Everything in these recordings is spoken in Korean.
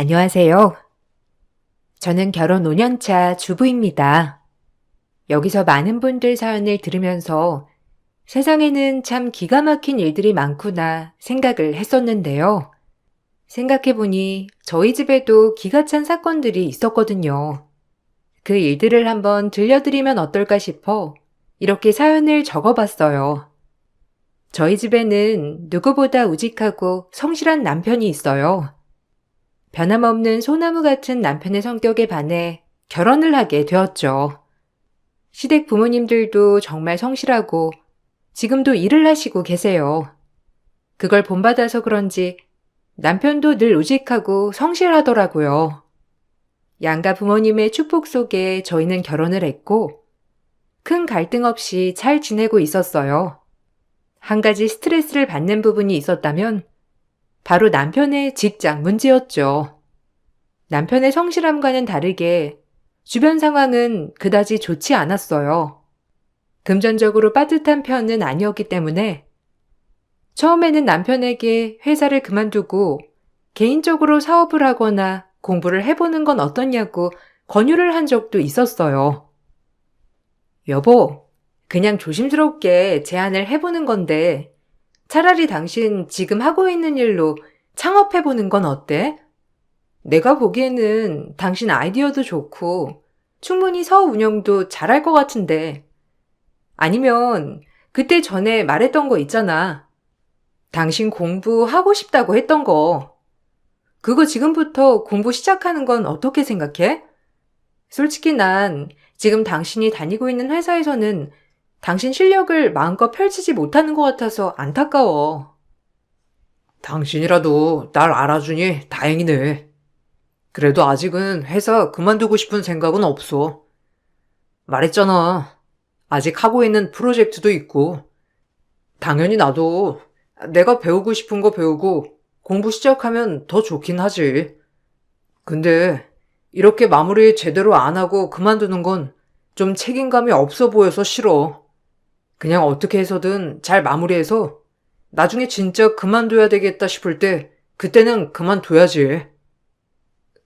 안녕하세요. 저는 결혼 5년 차 주부입니다. 여기서 많은 분들 사연을 들으면서 세상에는 참 기가 막힌 일들이 많구나 생각을 했었는데요. 생각해보니 저희 집에도 기가 찬 사건들이 있었거든요. 그 일들을 한번 들려드리면 어떨까 싶어 이렇게 사연을 적어봤어요. 저희 집에는 누구보다 우직하고 성실한 남편이 있어요. 변함없는 소나무 같은 남편의 성격에 반해 결혼을 하게 되었죠. 시댁 부모님들도 정말 성실하고 지금도 일을 하시고 계세요. 그걸 본받아서 그런지 남편도 늘 우직하고 성실하더라고요. 양가 부모님의 축복 속에 저희는 결혼을 했고 큰 갈등 없이 잘 지내고 있었어요. 한 가지 스트레스를 받는 부분이 있었다면 바로 남편의 직장 문제였죠. 남편의 성실함과는 다르게 주변 상황은 그다지 좋지 않았어요. 금전적으로 빠듯한 편은 아니었기 때문에 처음에는 남편에게 회사를 그만두고 개인적으로 사업을 하거나 공부를 해보는 건 어떻냐고 권유를 한 적도 있었어요. 여보, 그냥 조심스럽게 제안을 해보는 건데 차라리 당신 지금 하고 있는 일로 창업해보는 건 어때? 내가 보기에는 당신 아이디어도 좋고 충분히 사업 운영도 잘할 것 같은데. 아니면 그때 전에 말했던 거 있잖아. 당신 공부하고 싶다고 했던 거. 그거 지금부터 공부 시작하는 건 어떻게 생각해? 솔직히 난 지금 당신이 다니고 있는 회사에서는 당신 실력을 마음껏 펼치지 못하는 것 같아서 안타까워. 당신이라도 날 알아주니 다행이네. 그래도 아직은 회사 그만두고 싶은 생각은 없어. 말했잖아. 아직 하고 있는 프로젝트도 있고. 당연히 나도 내가 배우고 싶은 거 배우고 공부 시작하면 더 좋긴 하지. 근데 이렇게 마무리 제대로 안 하고 그만두는 건 좀 책임감이 없어 보여서 싫어. 그냥 어떻게 해서든 잘 마무리해서 나중에 진짜 그만둬야 되겠다 싶을 때 그때는 그만둬야지.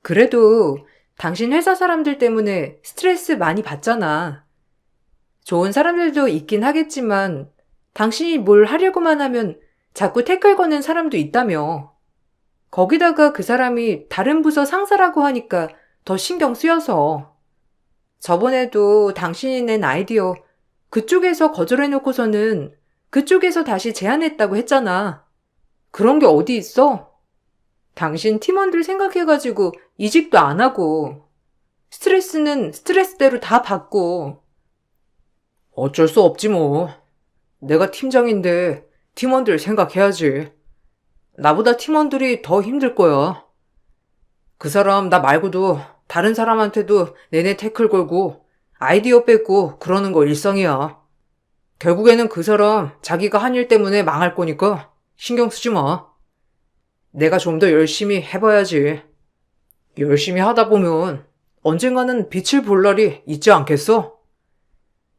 그래도 당신 회사 사람들 때문에 스트레스 많이 받잖아. 좋은 사람들도 있긴 하겠지만 당신이 뭘 하려고만 하면 자꾸 태클 거는 사람도 있다며. 거기다가 그 사람이 다른 부서 상사라고 하니까 더 신경 쓰여서. 저번에도 당신이 낸 아이디어 그쪽에서 거절해놓고서는 그쪽에서 다시 제안했다고 했잖아. 그런 게 어디 있어? 당신 팀원들 생각해가지고 이직도 안 하고 스트레스는 스트레스대로 다 받고. 어쩔 수 없지 뭐. 내가 팀장인데 팀원들 생각해야지. 나보다 팀원들이 더 힘들 거야. 그 사람 나 말고도 다른 사람한테도 내내 태클 걸고 아이디어 뺏고 그러는 거 일상이야. 결국에는 그 사람 자기가 한 일 때문에 망할 거니까 신경 쓰지 마. 내가 좀 더 열심히 해봐야지. 열심히 하다 보면 언젠가는 빛을 볼 날이 있지 않겠어?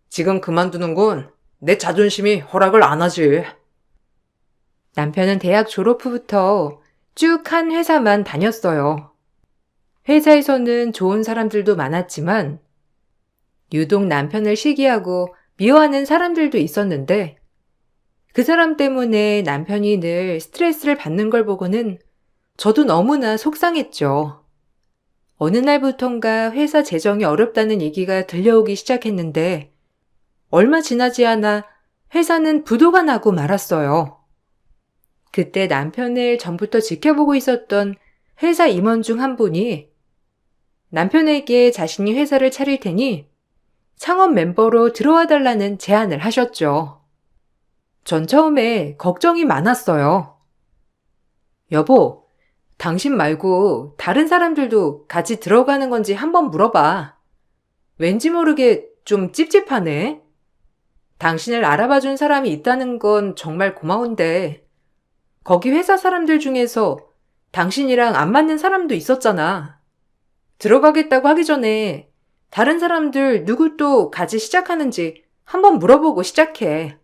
지금 그만두는 건 내 자존심이 허락을 안 하지. 남편은 대학 졸업 후부터 쭉 한 회사만 다녔어요. 회사에서는 좋은 사람들도 많았지만 유독 남편을 시기하고 미워하는 사람들도 있었는데 그 사람 때문에 남편이 늘 스트레스를 받는 걸 보고는 저도 너무나 속상했죠. 어느 날부턴가 회사 재정이 어렵다는 얘기가 들려오기 시작했는데 얼마 지나지 않아 회사는 부도가 나고 말았어요. 그때 남편을 전부터 지켜보고 있었던 회사 임원 중 한 분이 남편에게 자신이 회사를 차릴 테니 창업 멤버로 들어와 달라는 제안을 하셨죠. 전 처음에 걱정이 많았어요. 여보, 당신 말고 다른 사람들도 같이 들어가는 건지 한번 물어봐. 왠지 모르게 좀 찝찝하네. 당신을 알아봐준 사람이 있다는 건 정말 고마운데 거기 회사 사람들 중에서 당신이랑 안 맞는 사람도 있었잖아. 들어가겠다고 하기 전에 다른 사람들 누구 또 같이 시작하는지 한번 물어보고 시작해.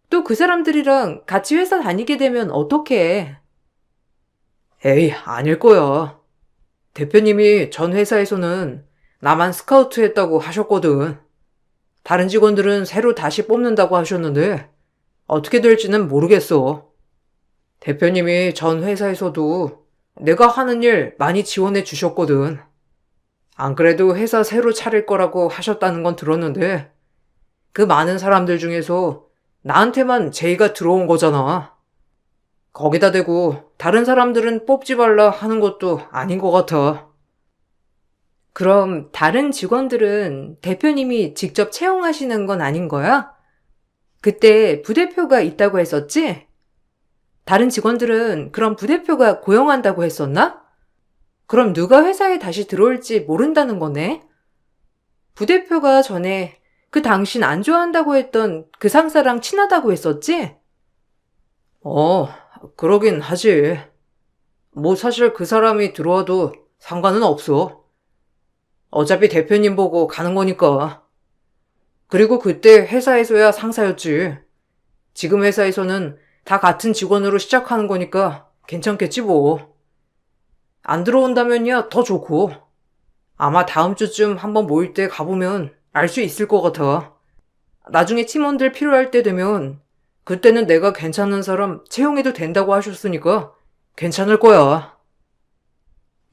또 그 사람들이랑 같이 회사 다니게 되면 어떡해? 에이, 아닐 거야. 대표님이 전 회사에서는 나만 스카우트 했다고 하셨거든. 다른 직원들은 새로 다시 뽑는다고 하셨는데 어떻게 될지는 모르겠어. 대표님이 전 회사에서도 내가 하는 일 많이 지원해 주셨거든. 안 그래도 회사 새로 차릴 거라고 하셨다는 건 들었는데 그 많은 사람들 중에서 나한테만 제의가 들어온 거잖아. 거기다 대고 다른 사람들은 뽑지 말라 하는 것도 아닌 것 같아. 그럼 다른 직원들은 대표님이 직접 채용하시는 건 아닌 거야? 그때 부대표가 있다고 했었지? 다른 직원들은 그럼 부대표가 고용한다고 했었나? 그럼 누가 회사에 다시 들어올지 모른다는 거네? 부대표가 전에 그 당신 안 좋아한다고 했던 그 상사랑 친하다고 했었지? 어, 그러긴 하지. 뭐 사실 그 사람이 들어와도 상관은 없어. 어차피 대표님 보고 가는 거니까. 그리고 그때 회사에서야 상사였지. 지금 회사에서는 다 같은 직원으로 시작하는 거니까 괜찮겠지 뭐. 안 들어온다면야 더 좋고. 아마 다음 주쯤 한번 모일 때 가보면 알 수 있을 것 같아. 나중에 팀원들 필요할 때 되면 그때는 내가 괜찮은 사람 채용해도 된다고 하셨으니까 괜찮을 거야.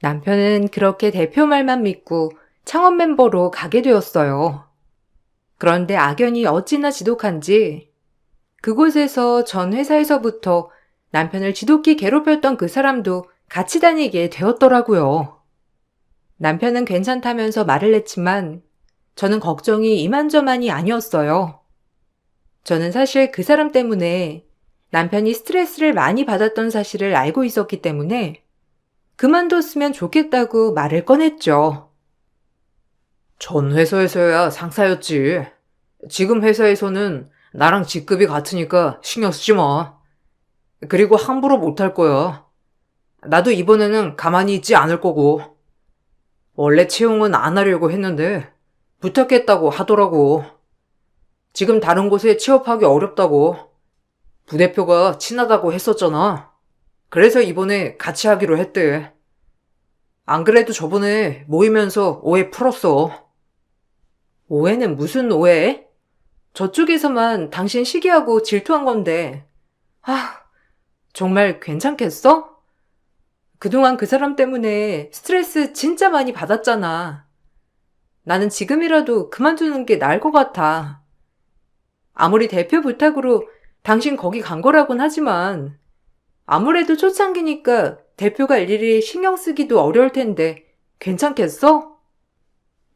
남편은 그렇게 대표 말만 믿고 창업 멤버로 가게 되었어요. 그런데 악연이 어찌나 지독한지 그곳에서 전 회사에서부터 남편을 지독히 괴롭혔던 그 사람도 같이 다니게 되었더라고요. 남편은 괜찮다면서 말을 했지만 저는 걱정이 이만저만이 아니었어요. 저는 사실 그 사람 때문에 남편이 스트레스를 많이 받았던 사실을 알고 있었기 때문에 그만뒀으면 좋겠다고 말을 꺼냈죠. 전 회사에서야 상사였지. 지금 회사에서는 나랑 직급이 같으니까 신경 쓰지 마. 그리고 함부로 못할 거야. 나도 이번에는 가만히 있지 않을 거고. 원래 채용은 안 하려고 했는데 부탁했다고 하더라고. 지금 다른 곳에 취업하기 어렵다고. 부대표가 친하다고 했었잖아. 그래서 이번에 같이 하기로 했대. 안 그래도 저번에 모이면서 오해 풀었어. 오해는 무슨 오해? 저쪽에서만 당신 시기하고 질투한 건데. 정말 괜찮겠어? 그동안 그 사람 때문에 스트레스 진짜 많이 받았잖아. 나는 지금이라도 그만두는 게 나을 것 같아. 아무리 대표 부탁으로 당신 거기 간 거라곤 하지만 아무래도 초창기니까 대표가 일일이 신경 쓰기도 어려울 텐데 괜찮겠어?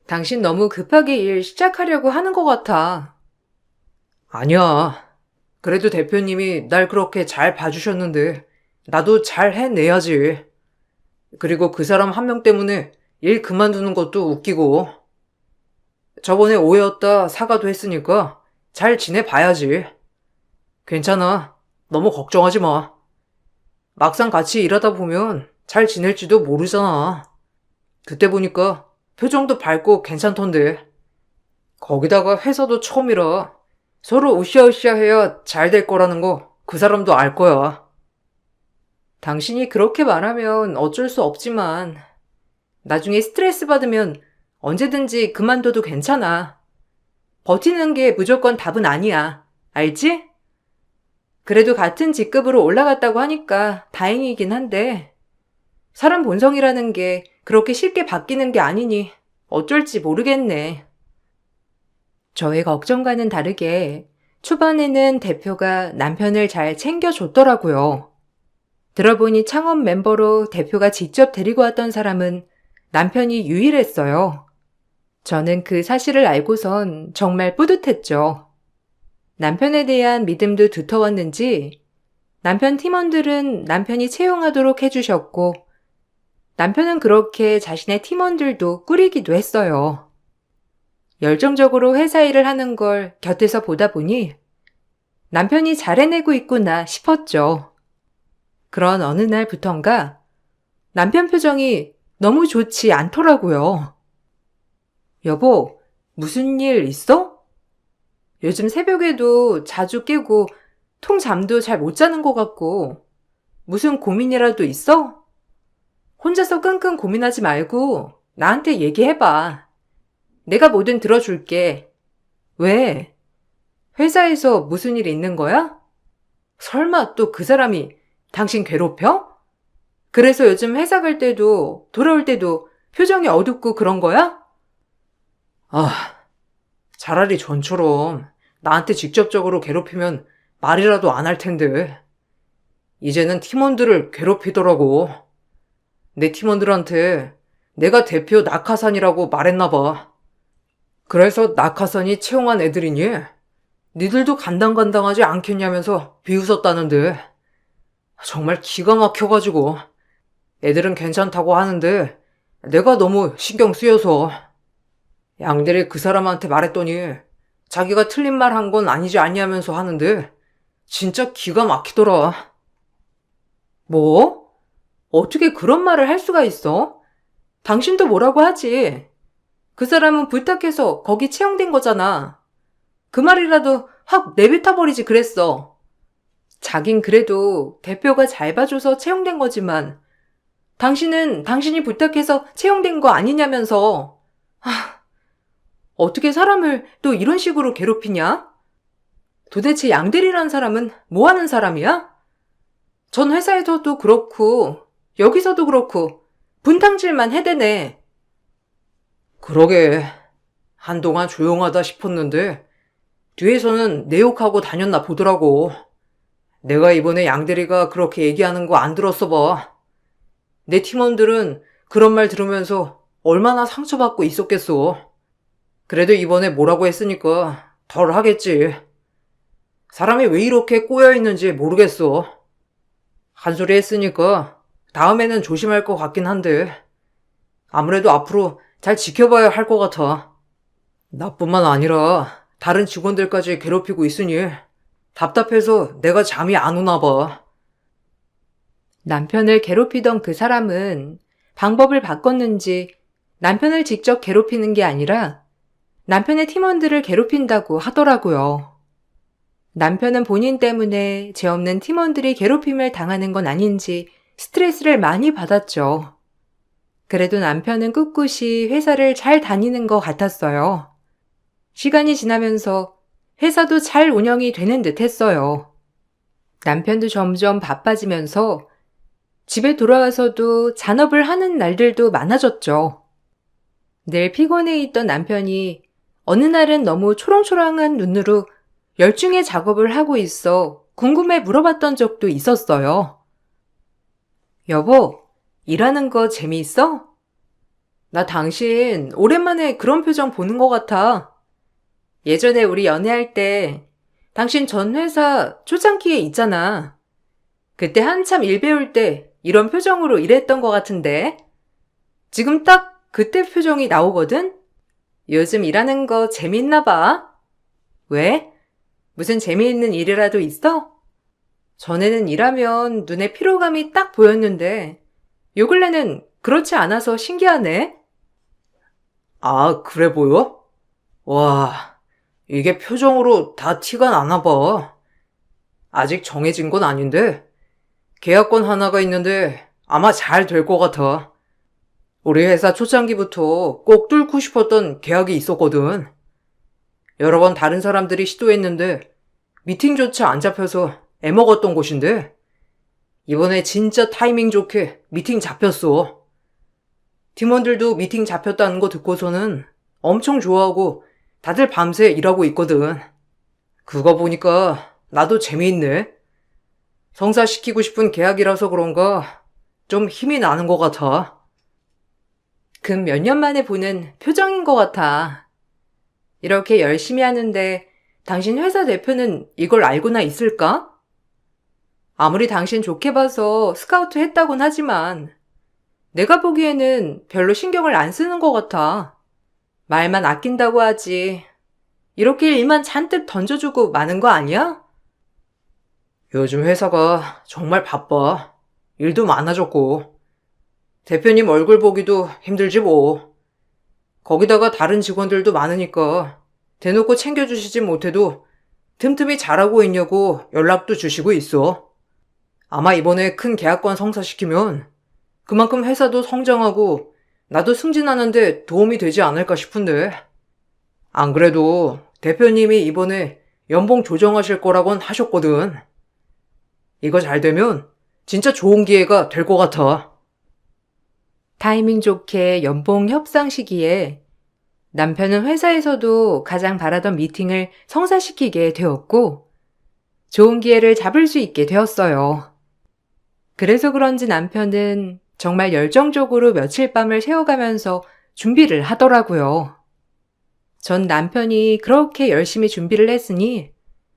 당신 너무 급하게 일 시작하려고 하는 것 같아. 아니야. 그래도 대표님이 날 그렇게 잘 봐주셨는데 나도 잘 해내야지. 그리고 그 사람 한 명 때문에 일 그만두는 것도 웃기고. 저번에 오해였다 사과도 했으니까 잘 지내봐야지. 괜찮아. 너무 걱정하지 마. 막상 같이 일하다 보면 잘 지낼지도 모르잖아. 그때 보니까 표정도 밝고 괜찮던데. 거기다가 회사도 처음이라 서로 으쌰으쌰 해야 잘 될 거라는 거 그 사람도 알 거야. 당신이 그렇게 말하면 어쩔 수 없지만 나중에 스트레스 받으면 언제든지 그만둬도 괜찮아. 버티는 게 무조건 답은 아니야. 알지? 그래도 같은 직급으로 올라갔다고 하니까 다행이긴 한데 사람 본성이라는 게 그렇게 쉽게 바뀌는 게 아니니 어쩔지 모르겠네. 저의 걱정과는 다르게 초반에는 대표가 남편을 잘 챙겨줬더라고요. 들어보니 창업 멤버로 대표가 직접 데리고 왔던 사람은 남편이 유일했어요. 저는 그 사실을 알고선 정말 뿌듯했죠. 남편에 대한 믿음도 두터웠는지 남편 팀원들은 남편이 채용하도록 해주셨고 남편은 그렇게 자신의 팀원들도 꾸리기도 했어요. 열정적으로 회사 일을 하는 걸 곁에서 보다 보니 남편이 잘 해내고 있구나 싶었죠. 그런 어느 날부턴가 남편 표정이 너무 좋지 않더라고요. 여보, 무슨 일 있어? 요즘 새벽에도 자주 깨고 통잠도 잘 못 자는 것 같고 무슨 고민이라도 있어? 혼자서 끙끙 고민하지 말고 나한테 얘기해봐. 내가 뭐든 들어줄게. 왜? 회사에서 무슨 일 있는 거야? 설마 또 그 사람이 당신 괴롭혀? 그래서 요즘 회사 갈 때도 돌아올 때도 표정이 어둡고 그런 거야? 아, 차라리 전처럼 나한테 직접적으로 괴롭히면 말이라도 안 할 텐데. 이제는 팀원들을 괴롭히더라고. 내 팀원들한테 내가 대표 낙하산이라고 말했나 봐. 그래서 낙하산이 채용한 애들이니 니들도 간당간당하지 않겠냐면서 비웃었다는데 정말 기가 막혀가지고 애들은 괜찮다고 하는데 내가 너무 신경 쓰여서 양대리 그 사람한테 말했더니 자기가 틀린 말 한 건 아니지 않냐면서 하는데 진짜 기가 막히더라. 뭐? 어떻게 그런 말을 할 수가 있어? 당신도 뭐라고 하지. 그 사람은 부탁해서 거기 채용된 거잖아. 그 말이라도 확 내뱉어버리지 그랬어. 자긴 그래도 대표가 잘 봐줘서 채용된 거지만 당신은 당신이 부탁해서 채용된 거 아니냐면서. 어떻게 사람을 또 이런 식으로 괴롭히냐? 도대체 양대리란 사람은 뭐 하는 사람이야? 전 회사에서도 그렇고 여기서도 그렇고 분탕질만 해대네. 그러게 한동안 조용하다 싶었는데 뒤에서는 내 욕하고 다녔나 보더라고. 내가 이번에 양대리가 그렇게 얘기하는 거 안 들었어 봐. 내 팀원들은 그런 말 들으면서 얼마나 상처받고 있었겠어. 그래도 이번에 뭐라고 했으니까 덜 하겠지. 사람이 왜 이렇게 꼬여있는지 모르겠어. 한 소리 했으니까 다음에는 조심할 것 같긴 한데 아무래도 앞으로 잘 지켜봐야 할 것 같아. 나뿐만 아니라 다른 직원들까지 괴롭히고 있으니 답답해서 내가 잠이 안 오나 봐. 남편을 괴롭히던 그 사람은 방법을 바꿨는지 남편을 직접 괴롭히는 게 아니라 남편의 팀원들을 괴롭힌다고 하더라고요. 남편은 본인 때문에 죄 없는 팀원들이 괴롭힘을 당하는 건 아닌지 스트레스를 많이 받았죠. 그래도 남편은 꿋꿋이 회사를 잘 다니는 것 같았어요. 시간이 지나면서 회사도 잘 운영이 되는 듯 했어요. 남편도 점점 바빠지면서 집에 돌아와서도 잔업을 하는 날들도 많아졌죠. 늘 피곤해 있던 남편이 어느 날은 너무 초롱초롱한 눈으로 열중해 작업을 하고 있어 궁금해 물어봤던 적도 있었어요. 여보, 일하는 거 재미있어? 나 당신 오랜만에 그런 표정 보는 것 같아. 예전에 우리 연애할 때 당신 전 회사 초창기에 있잖아. 그때 한참 일 배울 때 이런 표정으로 일했던 것 같은데. 지금 딱 그때 표정이 나오거든? 요즘 일하는 거 재밌나 봐. 왜? 무슨 재미있는 일이라도 있어? 전에는 일하면 눈에 피로감이 딱 보였는데 요 근래는 그렇지 않아서 신기하네. 아, 그래 보여? 와, 이게 표정으로 다 티가 나나 봐. 아직 정해진 건 아닌데 계약권 하나가 있는데 아마 잘 될 것 같아. 우리 회사 초창기부터 꼭 뚫고 싶었던 계약이 있었거든. 여러 번 다른 사람들이 시도했는데 미팅조차 안 잡혀서 애먹었던 곳인데 이번에 진짜 타이밍 좋게 미팅 잡혔어. 팀원들도 미팅 잡혔다는 거 듣고서는 엄청 좋아하고 다들 밤새 일하고 있거든. 그거 보니까 나도 재미있네. 성사시키고 싶은 계약이라서 그런가 좀 힘이 나는 것 같아. 근 몇 년 만에 보는 표정인 것 같아. 이렇게 열심히 하는데 당신 회사 대표는 이걸 알고나 있을까? 아무리 당신 좋게 봐서 스카우트 했다곤 하지만 내가 보기에는 별로 신경을 안 쓰는 것 같아. 말만 아낀다고 하지. 이렇게 일만 잔뜩 던져주고 마는 거 아니야? 요즘 회사가 정말 바빠. 일도 많아졌고. 대표님 얼굴 보기도 힘들지 뭐. 거기다가 다른 직원들도 많으니까 대놓고 챙겨주시지 못해도 틈틈이 잘하고 있냐고 연락도 주시고 있어. 아마 이번에 큰 계약권 성사시키면 그만큼 회사도 성장하고 나도 승진하는데 도움이 되지 않을까 싶은데. 안 그래도 대표님이 이번에 연봉 조정하실 거라곤 하셨거든. 이거 잘 되면 진짜 좋은 기회가 될 것 같아. 타이밍 좋게 연봉 협상 시기에 남편은 회사에서도 가장 바라던 미팅을 성사시키게 되었고, 좋은 기회를 잡을 수 있게 되었어요. 그래서 그런지 남편은 정말 열정적으로 며칠 밤을 새워가면서 준비를 하더라고요. 전 남편이 그렇게 열심히 준비를 했으니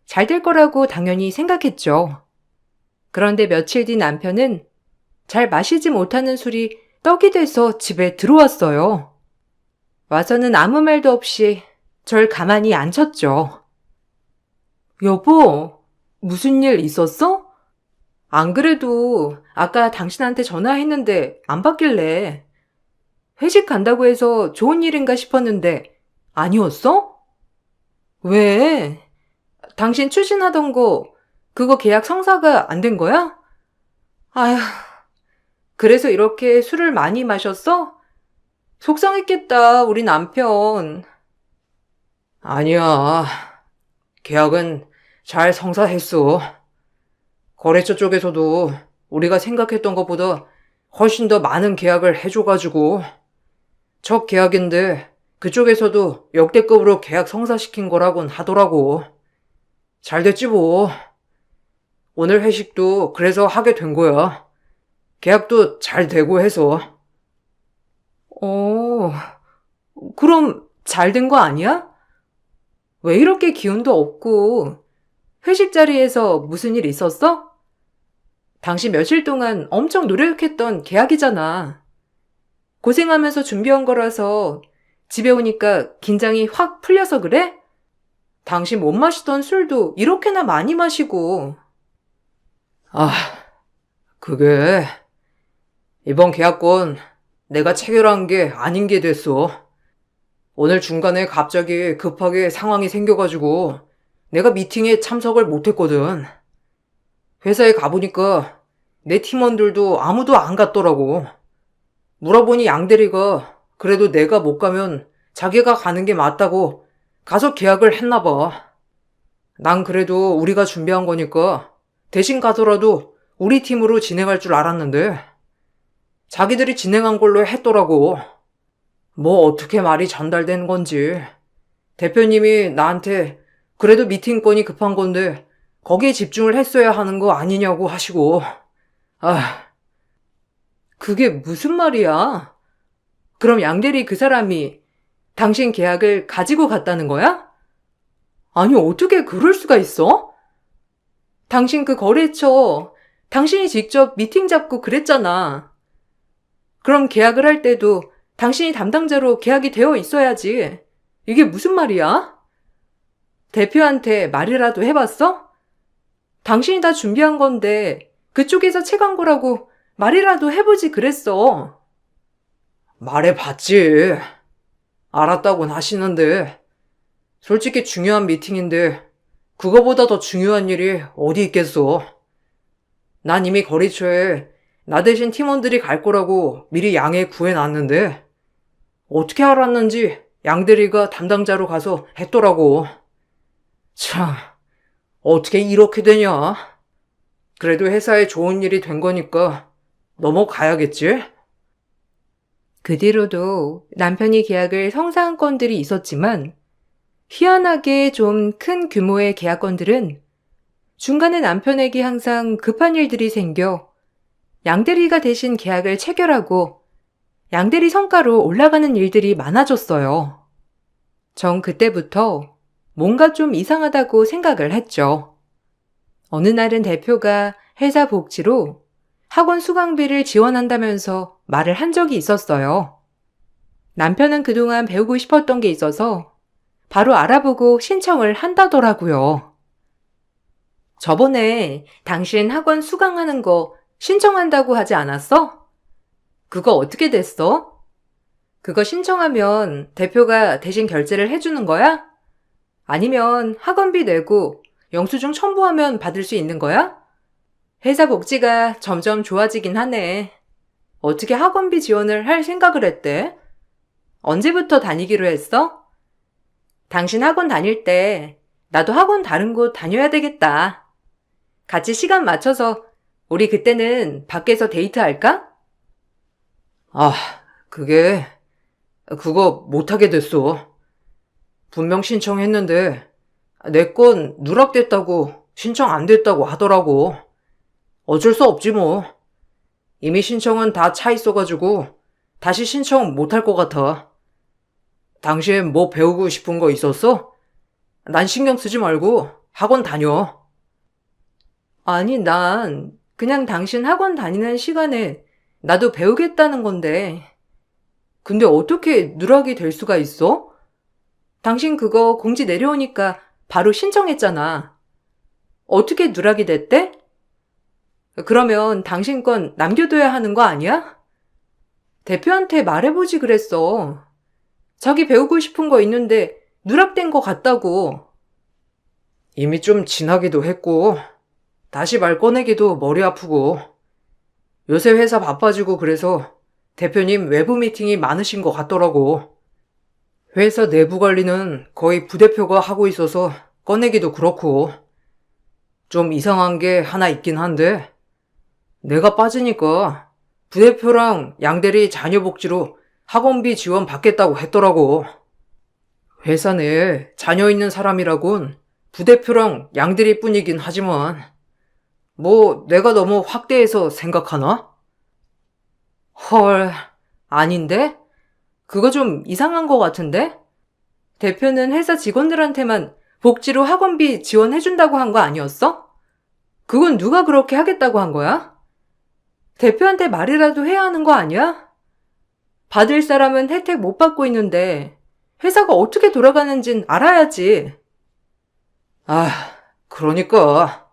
잘 될 거라고 당연히 생각했죠. 그런데 며칠 뒤 남편은 잘 마시지 못하는 술이 떡이 돼서 집에 들어왔어요. 와서는 아무 말도 없이 절 가만히 앉혔죠. 여보, 무슨 일 있었어? 안 그래도 아까 당신한테 전화했는데 안 받길래 회식 간다고 해서 좋은 일인가 싶었는데 아니었어? 왜? 당신 추진하던 거 그거 계약 성사가 안 된 거야? 아휴, 그래서 이렇게 술을 많이 마셨어? 속상했겠다, 우리 남편. 아니야. 계약은 잘 성사했어. 거래처 쪽에서도 우리가 생각했던 것보다 훨씬 더 많은 계약을 해줘가지고 첫 계약인데 그쪽에서도 역대급으로 계약 성사시킨 거라곤 하더라고. 잘 됐지 뭐. 오늘 회식도 그래서 하게 된 거야. 계약도 잘 되고 해서. 어, 그럼 잘 된 거 아니야? 왜 이렇게 기운도 없고 회식 자리에서 무슨 일 있었어? 당신 며칠 동안 엄청 노력했던 계약이잖아. 고생하면서 준비한 거라서 집에 오니까 긴장이 확 풀려서 그래? 당신 못 마시던 술도 이렇게나 많이 마시고. 아, 그게 이번 계약건 내가 체결한 게 아닌 게 됐어. 오늘 중간에 갑자기 급하게 상황이 생겨가지고 내가 미팅에 참석을 못했거든. 회사에 가보니까 내 팀원들도 아무도 안 갔더라고. 물어보니 양 대리가 그래도 내가 못 가면 자기가 가는 게 맞다고 가서 계약을 했나 봐. 난 그래도 우리가 준비한 거니까 대신 가더라도 우리 팀으로 진행할 줄 알았는데 자기들이 진행한 걸로 했더라고. 뭐 어떻게 말이 전달된 건지. 대표님이 나한테 그래도 미팅건이 급한 건데 거기에 집중을 했어야 하는 거 아니냐고 하시고. 아, 그게 무슨 말이야? 그럼 양대리 그 사람이 당신 계약을 가지고 갔다는 거야? 아니, 어떻게 그럴 수가 있어? 당신 그 거래처, 당신이 직접 미팅 잡고 그랬잖아. 그럼 계약을 할 때도 당신이 담당자로 계약이 되어 있어야지. 이게 무슨 말이야? 대표한테 말이라도 해봤어? 당신이 다 준비한 건데 그쪽에서 채간 거라고 말이라도 해보지 그랬어. 말해봤지. 알았다곤 하시는데 솔직히 중요한 미팅인데 그거보다 더 중요한 일이 어디 있겠어. 난 이미 거래처에 나 대신 팀원들이 갈 거라고 미리 양해 구해놨는데 어떻게 알았는지 양대리가 담당자로 가서 했더라고. 참, 어떻게 이렇게 되냐? 그래도 회사에 좋은 일이 된 거니까 넘어가야겠지? 그 뒤로도 남편이 계약을 성사한 건들이 있었지만 희한하게 좀 큰 규모의 계약건들은 중간에 남편에게 항상 급한 일들이 생겨 양대리가 대신 계약을 체결하고 양대리 성과로 올라가는 일들이 많아졌어요. 전 그때부터 뭔가 좀 이상하다고 생각을 했죠. 어느 날은 대표가 회사 복지로 학원 수강비를 지원한다면서 말을 한 적이 있었어요. 남편은 그동안 배우고 싶었던 게 있어서 바로 알아보고 신청을 한다더라고요. 저번에 당신 학원 수강하는 거 신청한다고 하지 않았어? 그거 어떻게 됐어? 그거 신청하면 대표가 대신 결제를 해주는 거야? 아니면 학원비 내고 영수증 첨부하면 받을 수 있는 거야? 회사 복지가 점점 좋아지긴 하네. 어떻게 학원비 지원을 할 생각을 했대? 언제부터 다니기로 했어? 당신 학원 다닐 때 나도 학원 다른 곳 다녀야 되겠다. 같이 시간 맞춰서 우리 그때는 밖에서 데이트할까? 아, 그거 못하게 됐어. 분명 신청했는데 내 건 누락됐다고 신청 안 됐다고 하더라고. 어쩔 수 없지 뭐. 이미 신청은 다 차 있어가지고 다시 신청 못할 것 같아. 당신 뭐 배우고 싶은 거 있었어? 난 신경 쓰지 말고 학원 다녀. 아니, 난 그냥 당신 학원 다니는 시간에 나도 배우겠다는 건데. 근데 어떻게 누락이 될 수가 있어? 당신 그거 공지 내려오니까 바로 신청했잖아. 어떻게 누락이 됐대? 그러면 당신 건 남겨둬야 하는 거 아니야? 대표한테 말해보지 그랬어. 자기 배우고 싶은 거 있는데 누락된 거 같다고. 이미 좀 지나기도 했고 다시 말 꺼내기도 머리 아프고 요새 회사 바빠지고 그래서 대표님 외부 미팅이 많으신 것 같더라고. 회사 내부 관리는 거의 부대표가 하고 있어서 꺼내기도 그렇고 좀 이상한 게 하나 있긴 한데 내가 빠지니까 부대표랑 양대리 자녀 복지로 학원비 지원 받겠다고 했더라고. 회사 내에 자녀 있는 사람이라곤 부대표랑 양대리 뿐이긴 하지만 뭐 내가 너무 확대해서 생각하나? 헐, 아닌데? 그거 좀 이상한 거 같은데? 대표는 회사 직원들한테만 복지로 학원비 지원해준다고 한 거 아니었어? 그건 누가 그렇게 하겠다고 한 거야? 대표한테 말이라도 해야 하는 거 아니야? 받을 사람은 혜택 못 받고 있는데 회사가 어떻게 돌아가는진 알아야지. 아, 그러니까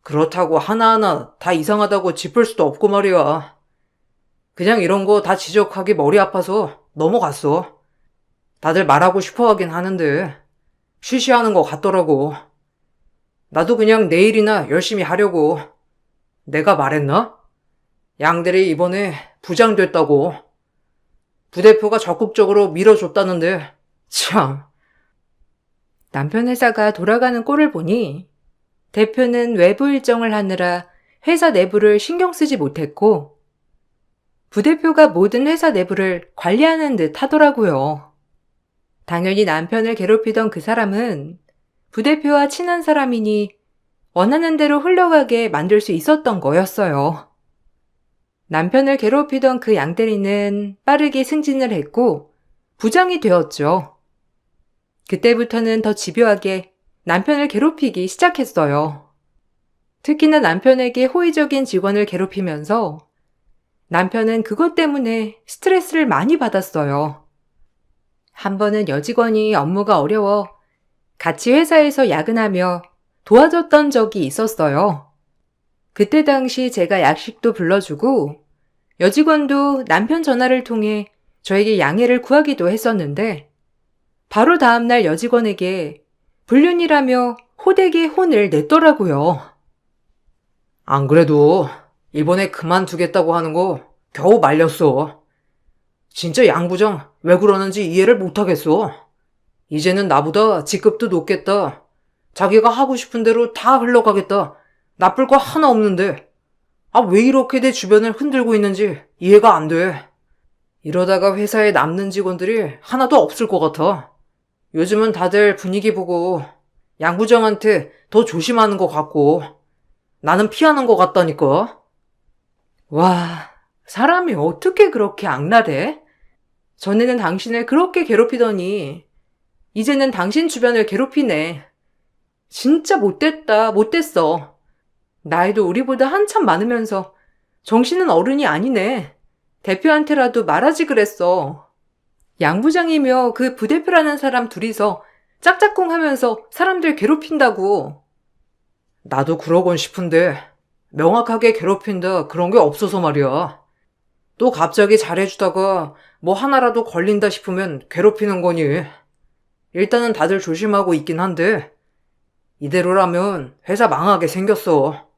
그렇다고 하나하나 다 이상하다고 짚을 수도 없고 말이야. 그냥 이런 거 다 지적하기 머리 아파서 넘어갔어. 다들 말하고 싶어 하긴 하는데 쉬쉬하는 것 같더라고. 나도 그냥 내일이나 열심히 하려고. 내가 말했나? 양들이 이번에 부장 됐다고. 부대표가 적극적으로 밀어줬다는데 참. 남편 회사가 돌아가는 꼴을 보니 대표는 외부 일정을 하느라 회사 내부를 신경 쓰지 못했고 부대표가 모든 회사 내부를 관리하는 듯 하더라고요. 당연히 남편을 괴롭히던 그 사람은 부대표와 친한 사람이니 원하는 대로 흘러가게 만들 수 있었던 거였어요. 남편을 괴롭히던 그 양대리는 빠르게 승진을 했고 부장이 되었죠. 그때부터는 더 집요하게 남편을 괴롭히기 시작했어요. 특히나 남편에게 호의적인 직원을 괴롭히면서 남편은 그것 때문에 스트레스를 많이 받았어요. 한 번은 여직원이 업무가 어려워 같이 회사에서 야근하며 도와줬던 적이 있었어요. 그때 당시 제가 약식도 불러주고 여직원도 남편 전화를 통해 저에게 양해를 구하기도 했었는데 바로 다음날 여직원에게 불륜이라며 호되게 혼을 냈더라고요. 안 그래도 이번에 그만두겠다고 하는 거 겨우 말렸어. 진짜 양 부장 왜 그러는지 이해를 못하겠어. 이제는 나보다 직급도 높겠다. 자기가 하고 싶은 대로 다 흘러가겠다. 나쁠 거 하나 없는데. 아, 왜 이렇게 내 주변을 흔들고 있는지 이해가 안 돼. 이러다가 회사에 남는 직원들이 하나도 없을 것 같아. 요즘은 다들 분위기 보고 양 부장한테 더 조심하는 것 같고 나는 피하는 것 같다니까. 와, 사람이 어떻게 그렇게 악랄해? 전에는 당신을 그렇게 괴롭히더니 이제는 당신 주변을 괴롭히네. 진짜 못됐다, 못됐어. 나이도 우리보다 한참 많으면서 정신은 어른이 아니네. 대표한테라도 말하지 그랬어. 양 부장이며 그 부대표라는 사람 둘이서 짝짝꿍 하면서 사람들 괴롭힌다고. 나도 그러곤 싶은데 명확하게 괴롭힌다 그런 게 없어서 말이야. 또 갑자기 잘해주다가 뭐 하나라도 걸린다 싶으면 괴롭히는 거니. 일단은 다들 조심하고 있긴 한데 이대로라면 회사 망하게 생겼어.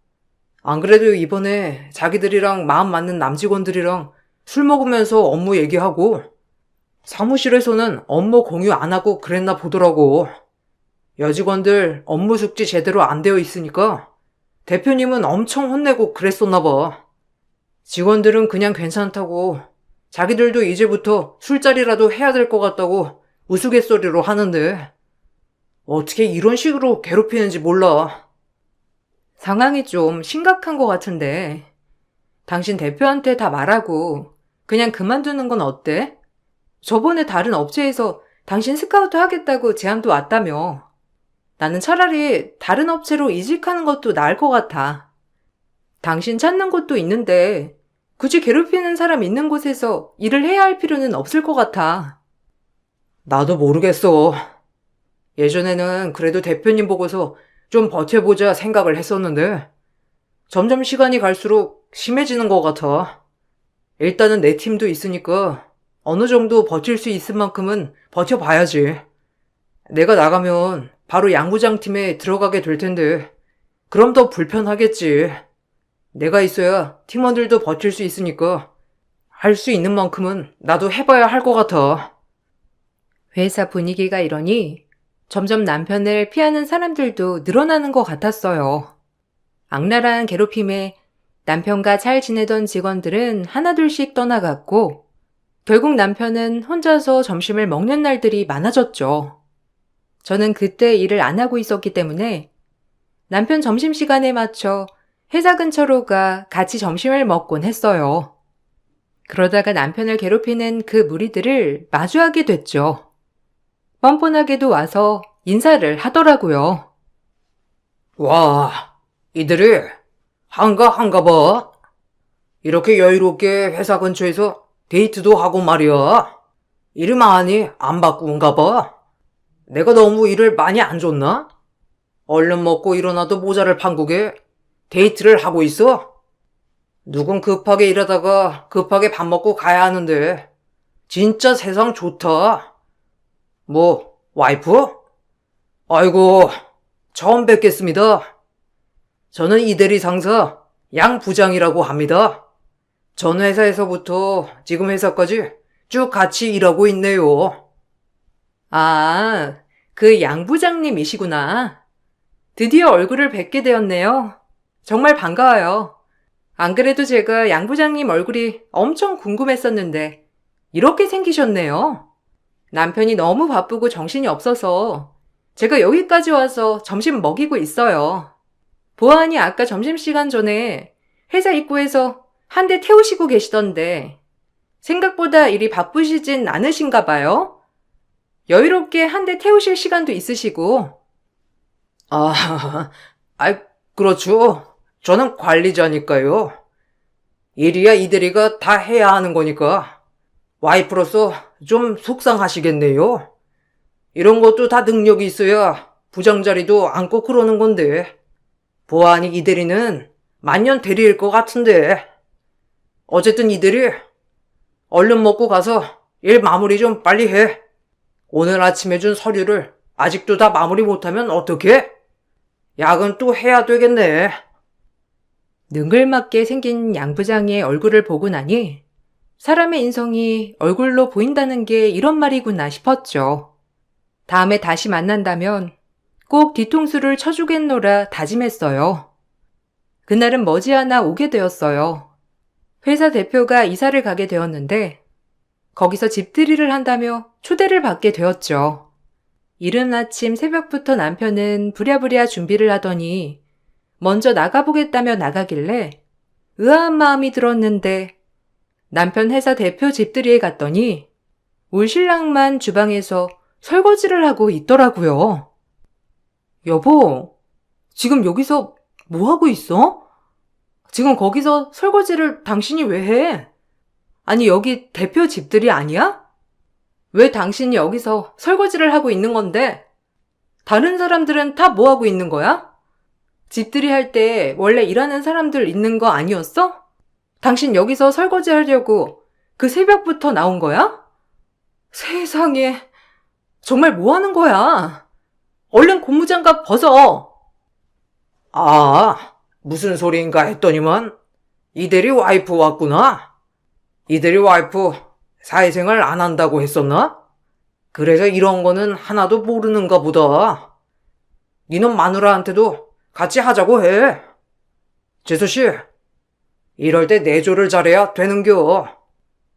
안 그래도 이번에 자기들이랑 마음 맞는 남직원들이랑 술 먹으면서 업무 얘기하고 사무실에서는 업무 공유 안 하고 그랬나 보더라고. 여직원들 업무 숙지 제대로 안 되어 있으니까 대표님은 엄청 혼내고 그랬었나 봐. 직원들은 그냥 괜찮다고 자기들도 이제부터 술자리라도 해야 될 것 같다고 우스갯소리로 하는데 어떻게 이런 식으로 괴롭히는지 몰라. 상황이 좀 심각한 것 같은데 당신 대표한테 다 말하고 그냥 그만두는 건 어때? 저번에 다른 업체에서 당신 스카우트 하겠다고 제안도 왔다며. 나는 차라리 다른 업체로 이직하는 것도 나을 것 같아. 당신 찾는 곳도 있는데 굳이 괴롭히는 사람 있는 곳에서 일을 해야 할 필요는 없을 것 같아. 나도 모르겠어. 예전에는 그래도 대표님 보고서 좀 버텨보자 생각을 했었는데 점점 시간이 갈수록 심해지는 것 같아. 일단은 내 팀도 있으니까 어느 정도 버틸 수 있을 만큼은 버텨봐야지. 내가 나가면 바로 양부장 팀에 들어가게 될 텐데 그럼 더 불편하겠지. 내가 있어야 팀원들도 버틸 수 있으니까 할 수 있는 만큼은 나도 해봐야 할 것 같아. 회사 분위기가 이러니 점점 남편을 피하는 사람들도 늘어나는 것 같았어요. 악랄한 괴롭힘에 남편과 잘 지내던 직원들은 하나둘씩 떠나갔고 결국 남편은 혼자서 점심을 먹는 날들이 많아졌죠. 저는 그때 일을 안 하고 있었기 때문에 남편 점심시간에 맞춰 회사 근처로 가 같이 점심을 먹곤 했어요. 그러다가 남편을 괴롭히는 그 무리들을 마주하게 됐죠. 뻔뻔하게도 와서 인사를 하더라고요. 와, 이들이 한가 봐. 이렇게 여유롭게 회사 근처에서 데이트도 하고 말이야. 일이 많이 안 바꾼가 봐. 내가 너무 일을 많이 안 줬나? 얼른 먹고 일어나도 모자를 판국에 데이트를 하고 있어? 누군 급하게 일하다가 급하게 밥 먹고 가야 하는데 진짜 세상 좋다. 뭐, 와이프? 아이고, 처음 뵙겠습니다. 저는 이대리 상사 양 부장이라고 합니다. 전 회사에서부터 지금 회사까지 쭉 같이 일하고 있네요. 아, 그 양 부장님이시구나. 드디어 얼굴을 뵙게 되었네요. 정말 반가워요. 안 그래도 제가 양 부장님 얼굴이 엄청 궁금했었는데 이렇게 생기셨네요. 남편이 너무 바쁘고 정신이 없어서 제가 여기까지 와서 점심 먹이고 있어요. 보아하니 아까 점심시간 전에 회사 입구에서 한 대 태우시고 계시던데 생각보다 일이 바쁘시진 않으신가 봐요. 여유롭게 한 대 태우실 시간도 있으시고. 아, 그렇죠. 저는 관리자니까요. 일이야 이대리가 다 해야 하는 거니까 와이프로서 좀 속상하시겠네요. 이런 것도 다 능력이 있어야 부장 자리도 앉고 그러는 건데 보아하니 이대리는 만년 대리일 것 같은데 어쨌든 이대리 얼른 먹고 가서 일 마무리 좀 빨리 해. 오늘 아침에 준 서류를 아직도 다 마무리 못하면 어떡해? 야근 또 해야 되겠네. 능글맞게 생긴 양 부장의 얼굴을 보고 나니 사람의 인성이 얼굴로 보인다는 게 이런 말이구나 싶었죠. 다음에 다시 만난다면 꼭 뒤통수를 쳐주겠노라 다짐했어요. 그날은 머지않아 오게 되었어요. 회사 대표가 이사를 가게 되었는데 거기서 집들이를 한다며 초대를 받게 되었죠. 이른 아침 새벽부터 남편은 부랴부랴 준비를 하더니 먼저 나가보겠다며 나가길래 의아한 마음이 들었는데 남편 회사 대표 집들이에 갔더니 올 신랑만 주방에서 설거지를 하고 있더라고요. 여보, 지금 여기서 뭐 하고 있어? 지금 거기서 설거지를 당신이 왜 해? 아니, 여기 대표 집들이 아니야? 왜 당신이 여기서 설거지를 하고 있는 건데? 다른 사람들은 다 뭐 하고 있는 거야? 집들이 할 때 원래 일하는 사람들 있는 거 아니었어? 당신 여기서 설거지 하려고 그 새벽부터 나온 거야? 세상에, 정말 뭐 하는 거야? 얼른 고무장갑 벗어. 아, 무슨 소리인가 했더니만 이대리 와이프 왔구나. 이대리 와이프 사회생활 안 한다고 했었나? 그래서 이런 거는 하나도 모르는가 보다. 니놈 마누라한테도 같이 하자고 해. 재수씨, 이럴 때 내조를 잘해야 되는겨.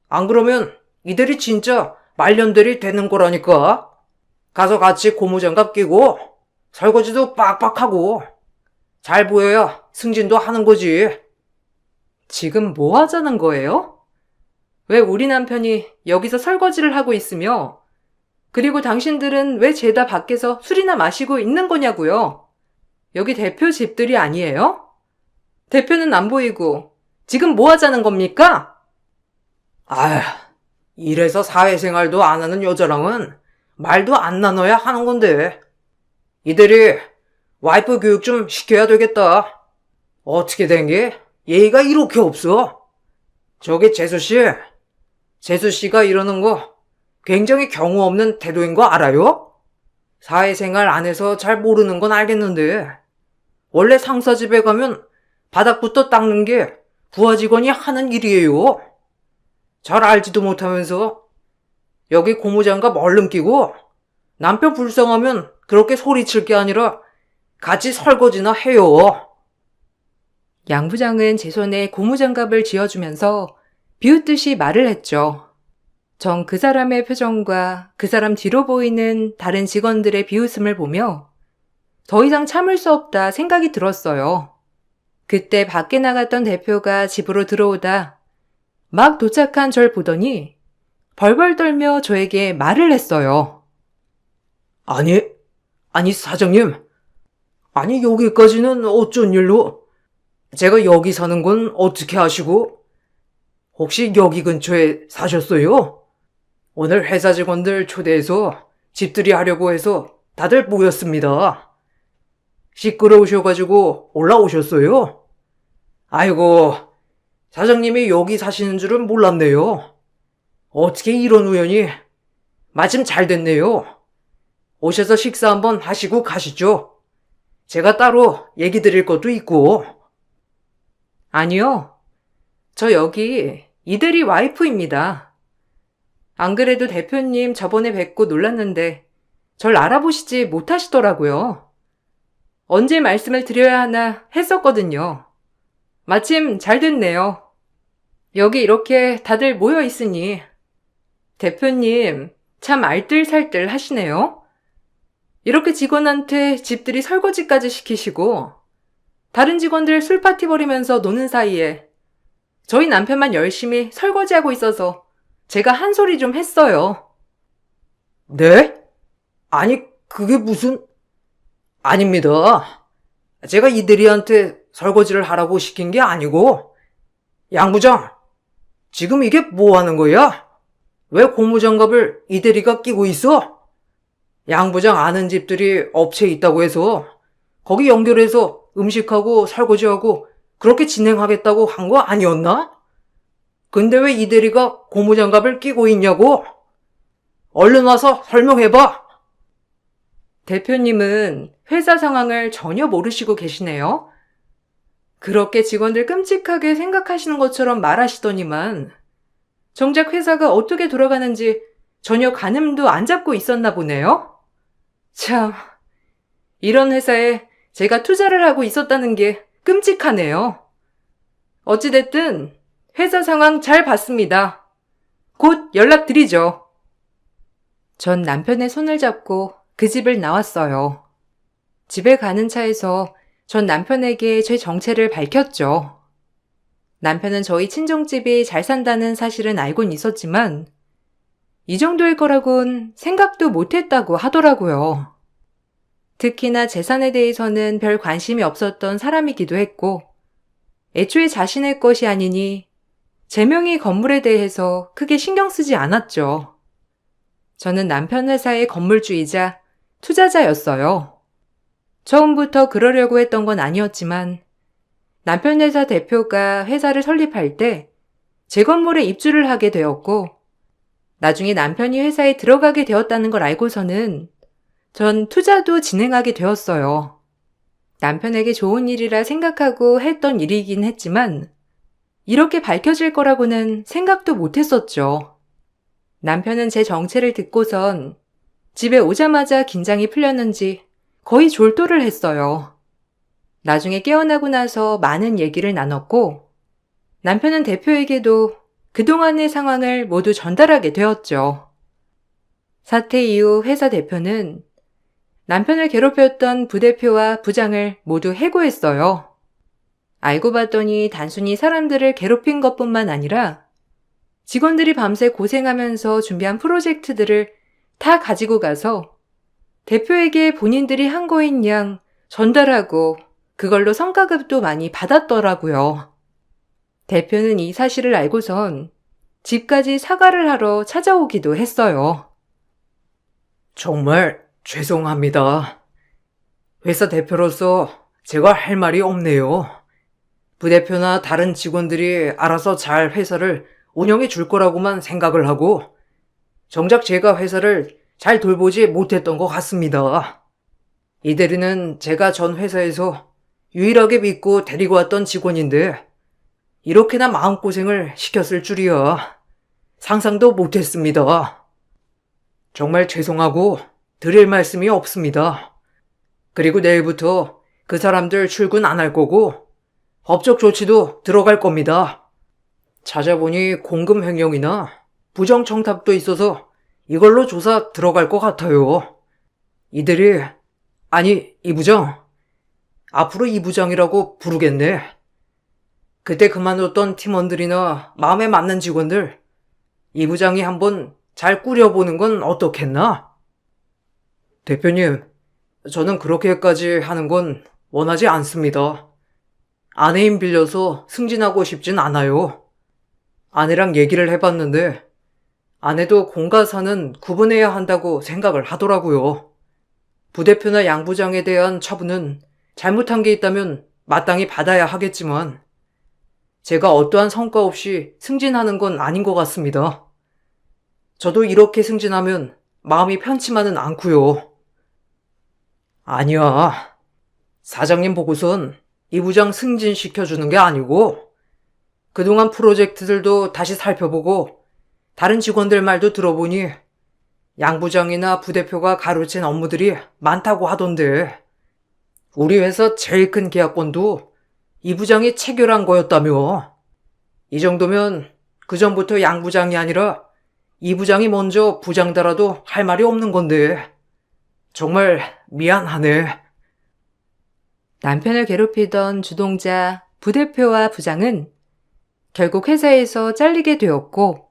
안 그러면 이대리 진짜 말년들이 되는 거라니까. 가서 같이 고무장갑 끼고 설거지도 빡빡하고 잘 보여야 승진도 하는 거지. 지금 뭐 하자는 거예요? 왜 우리 남편이 여기서 설거지를 하고 있으며, 그리고 당신들은 왜 죄다 밖에서 술이나 마시고 있는 거냐고요? 여기 대표 집들이 아니에요? 대표는 안 보이고 지금 뭐 하자는 겁니까? 아휴, 이래서 사회생활도 안 하는 여자랑은 말도 안 나눠야 하는 건데. 이대리 와이프 교육 좀 시켜야 되겠다. 어떻게 된 게 예의가 이렇게 없어? 저기 재수씨가 이러는 거 굉장히 경우 없는 태도인 거 알아요? 사회생활 안 해서 잘 모르는 건 알겠는데 원래 상사 집에 가면 바닥부터 닦는 게 부하 직원이 하는 일이에요. 잘 알지도 못하면서 여기 고무장갑 얼른 끼고 남편 불쌍하면 그렇게 소리칠 게 아니라 같이 설거지나 해요. 양 부장은 제 손에 고무장갑을 쥐어주면서 비웃듯이 말을 했죠. 전 그 사람의 표정과 그 사람 뒤로 보이는 다른 직원들의 비웃음을 보며 더 이상 참을 수 없다 생각이 들었어요. 그때 밖에 나갔던 대표가 집으로 들어오다 막 도착한 절 보더니 벌벌 떨며 저에게 말을 했어요. 아니 사장님. 아니 여기까지는 어쩐 일로? 제가 여기 사는 건 어떻게 아시고? 혹시 여기 근처에 사셨어요? 오늘 회사 직원들 초대해서 집들이 하려고 해서 다들 모였습니다. 시끄러우셔가지고 올라오셨어요? 아이고, 사장님이 여기 사시는 줄은 몰랐네요. 어떻게 이런 우연이? 마침 잘 됐네요. 오셔서 식사 한번 하시고 가시죠. 제가 따로 얘기 드릴 것도 있고. 아니요. 저 여기 이대리 와이프입니다. 안 그래도 대표님 저번에 뵙고 놀랐는데 절 알아보시지 못하시더라고요. 언제 말씀을 드려야 하나 했었거든요. 마침 잘 됐네요. 여기 이렇게 다들 모여 있으니 대표님 참 알뜰살뜰 하시네요. 이렇게 직원한테 집들이 설거지까지 시키시고 다른 직원들 술파티 벌이면서 노는 사이에 저희 남편만 열심히 설거지하고 있어서 제가 한 소리 좀 했어요. 네? 아니, 그게 무슨... 아닙니다. 제가 이대리한테 설거지를 하라고 시킨 게 아니고, 양 부장, 지금 이게 뭐 하는 거야? 왜 고무장갑을 이대리가 끼고 있어? 양 부장 아는 집들이 업체에 있다고 해서 거기 연결해서 음식하고 설거지하고 그렇게 진행하겠다고 한 거 아니었나? 근데 왜 이대리가 고무장갑을 끼고 있냐고? 얼른 와서 설명해봐. 대표님은 회사 상황을 전혀 모르시고 계시네요. 그렇게 직원들 끔찍하게 생각하시는 것처럼 말하시더니만 정작 회사가 어떻게 돌아가는지 전혀 가늠도 안 잡고 있었나 보네요. 참, 이런 회사에 제가 투자를 하고 있었다는 게 끔찍하네요. 어찌됐든 회사 상황 잘 봤습니다. 곧 연락드리죠. 전 남편의 손을 잡고 그 집을 나왔어요. 집에 가는 차에서 전 남편에게 제 정체를 밝혔죠. 남편은 저희 친정집이 잘 산다는 사실은 알고는 있었지만 이 정도일 거라곤 생각도 못했다고 하더라고요. 특히나 재산에 대해서는 별 관심이 없었던 사람이기도 했고 애초에 자신의 것이 아니니 제 명의 건물에 대해서 크게 신경 쓰지 않았죠. 저는 남편 회사의 건물주이자 투자자였어요. 처음부터 그러려고 했던 건 아니었지만 남편 회사 대표가 회사를 설립할 때 제 건물에 입주를 하게 되었고 나중에 남편이 회사에 들어가게 되었다는 걸 알고서는 전 투자도 진행하게 되었어요. 남편에게 좋은 일이라 생각하고 했던 일이긴 했지만 이렇게 밝혀질 거라고는 생각도 못 했었죠. 남편은 제 정체를 듣고선 집에 오자마자 긴장이 풀렸는지 거의 졸도를 했어요. 나중에 깨어나고 나서 많은 얘기를 나눴고 남편은 대표에게도 그동안의 상황을 모두 전달하게 되었죠. 사태 이후 회사 대표는 남편을 괴롭혔던 부대표와 부장을 모두 해고했어요. 알고 봤더니 단순히 사람들을 괴롭힌 것뿐만 아니라 직원들이 밤새 고생하면서 준비한 프로젝트들을 다 가지고 가서 대표에게 본인들이 한 거인 양 전달하고 그걸로 성과급도 많이 받았더라고요. 대표는 이 사실을 알고선 집까지 사과를 하러 찾아오기도 했어요. 정말 죄송합니다. 회사 대표로서 제가 할 말이 없네요. 부대표나 다른 직원들이 알아서 잘 회사를 운영해 줄 거라고만 생각을 하고 정작 제가 회사를 잘 돌보지 못했던 것 같습니다. 이 대리는 제가 전 회사에서 유일하게 믿고 데리고 왔던 직원인데 이렇게나 마음고생을 시켰을 줄이야 상상도 못했습니다. 정말 죄송하고 드릴 말씀이 없습니다. 그리고 내일부터 그 사람들 출근 안 할 거고 법적 조치도 들어갈 겁니다. 찾아보니 공금 횡령이나 부정 청탁도 있어서 이걸로 조사 들어갈 것 같아요. 이들이, 아니, 이 부장. 앞으로 이 부장이라고 부르겠네. 그때 그만뒀던 팀원들이나 마음에 맞는 직원들, 이 부장이 한번 잘 꾸려보는 건 어떻겠나? 대표님, 저는 그렇게까지 하는 건 원하지 않습니다. 아내 힘 빌려서 승진하고 싶진 않아요. 아내랑 얘기를 해봤는데 아내도 공과 사는 구분해야 한다고 생각을 하더라고요. 부대표나 양 부장에 대한 처분은 잘못한 게 있다면 마땅히 받아야 하겠지만 제가 어떠한 성과 없이 승진하는 건 아닌 것 같습니다. 저도 이렇게 승진하면 마음이 편치만은 않고요. 아니야. 사장님 보고선 이 부장 승진시켜주는 게 아니고 그동안 프로젝트들도 다시 살펴보고 다른 직원들 말도 들어보니 양 부장이나 부대표가 가로챈 업무들이 많다고 하던데 우리 회사 제일 큰 계약권도 이 부장이 체결한 거였다며. 이 정도면 그전부터 양 부장이 아니라 이 부장이 먼저 부장더라도 할 말이 없는 건데 정말 미안하네. 남편을 괴롭히던 주동자 부대표와 부장은 결국 회사에서 잘리게 되었고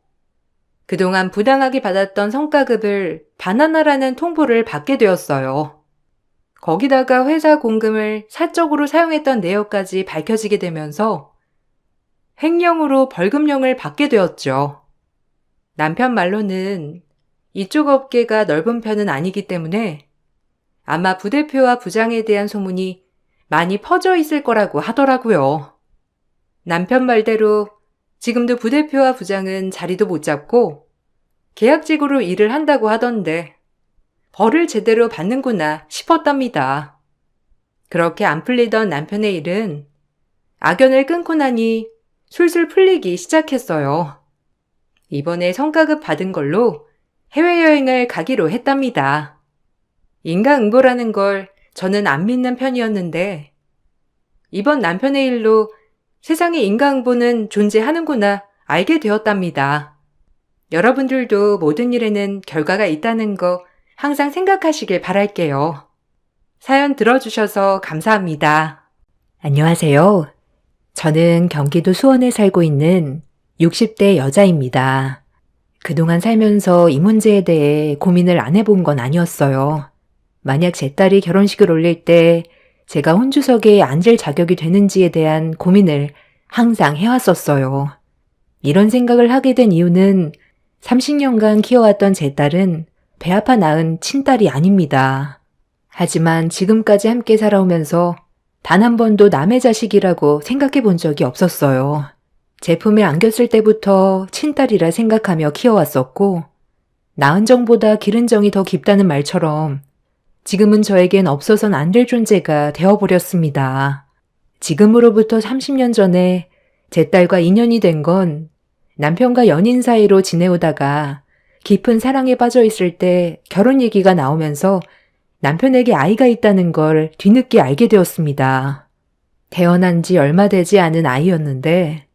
그동안 부당하게 받았던 성과급을 반환하라는 통보를 받게 되었어요. 거기다가 회사 공금을 사적으로 사용했던 내역까지 밝혀지게 되면서 횡령으로 벌금형을 받게 되었죠. 남편 말로는 이쪽 업계가 넓은 편은 아니기 때문에 아마 부대표와 부장에 대한 소문이 많이 퍼져 있을 거라고 하더라고요. 남편 말대로 지금도 부대표와 부장은 자리도 못 잡고 계약직으로 일을 한다고 하던데 벌을 제대로 받는구나 싶었답니다. 그렇게 안 풀리던 남편의 일은 악연을 끊고 나니 술술 풀리기 시작했어요. 이번에 성과급 받은 걸로 해외여행을 가기로 했답니다. 인과응보라는 걸 저는 안 믿는 편이었는데 이번 남편의 일로 세상에 인과응보는 존재하는구나 알게 되었답니다. 여러분들도 모든 일에는 결과가 있다는 거 항상 생각하시길 바랄게요. 사연 들어주셔서 감사합니다. 안녕하세요. 저는 경기도 수원에 살고 있는 60대 여자입니다. 그동안 살면서 이 문제에 대해 고민을 안 해본 건 아니었어요. 만약 제 딸이 결혼식을 올릴 때 제가 혼주석에 앉을 자격이 되는지에 대한 고민을 항상 해왔었어요. 이런 생각을 하게 된 이유는 30년간 키워왔던 제 딸은 배 아파 낳은 친딸이 아닙니다. 하지만 지금까지 함께 살아오면서 단 한 번도 남의 자식이라고 생각해 본 적이 없었어요. 제 품에 안겼을 때부터 친딸이라 생각하며 키워왔었고 낳은 정보다 기른 정이 더 깊다는 말처럼 지금은 저에겐 없어선 안 될 존재가 되어버렸습니다. 지금으로부터 30년 전에 제 딸과 인연이 된 건 남편과 연인 사이로 지내오다가 깊은 사랑에 빠져 있을 때 결혼 얘기가 나오면서 남편에게 아이가 있다는 걸 뒤늦게 알게 되었습니다. 태어난 지 얼마 되지 않은 아이였는데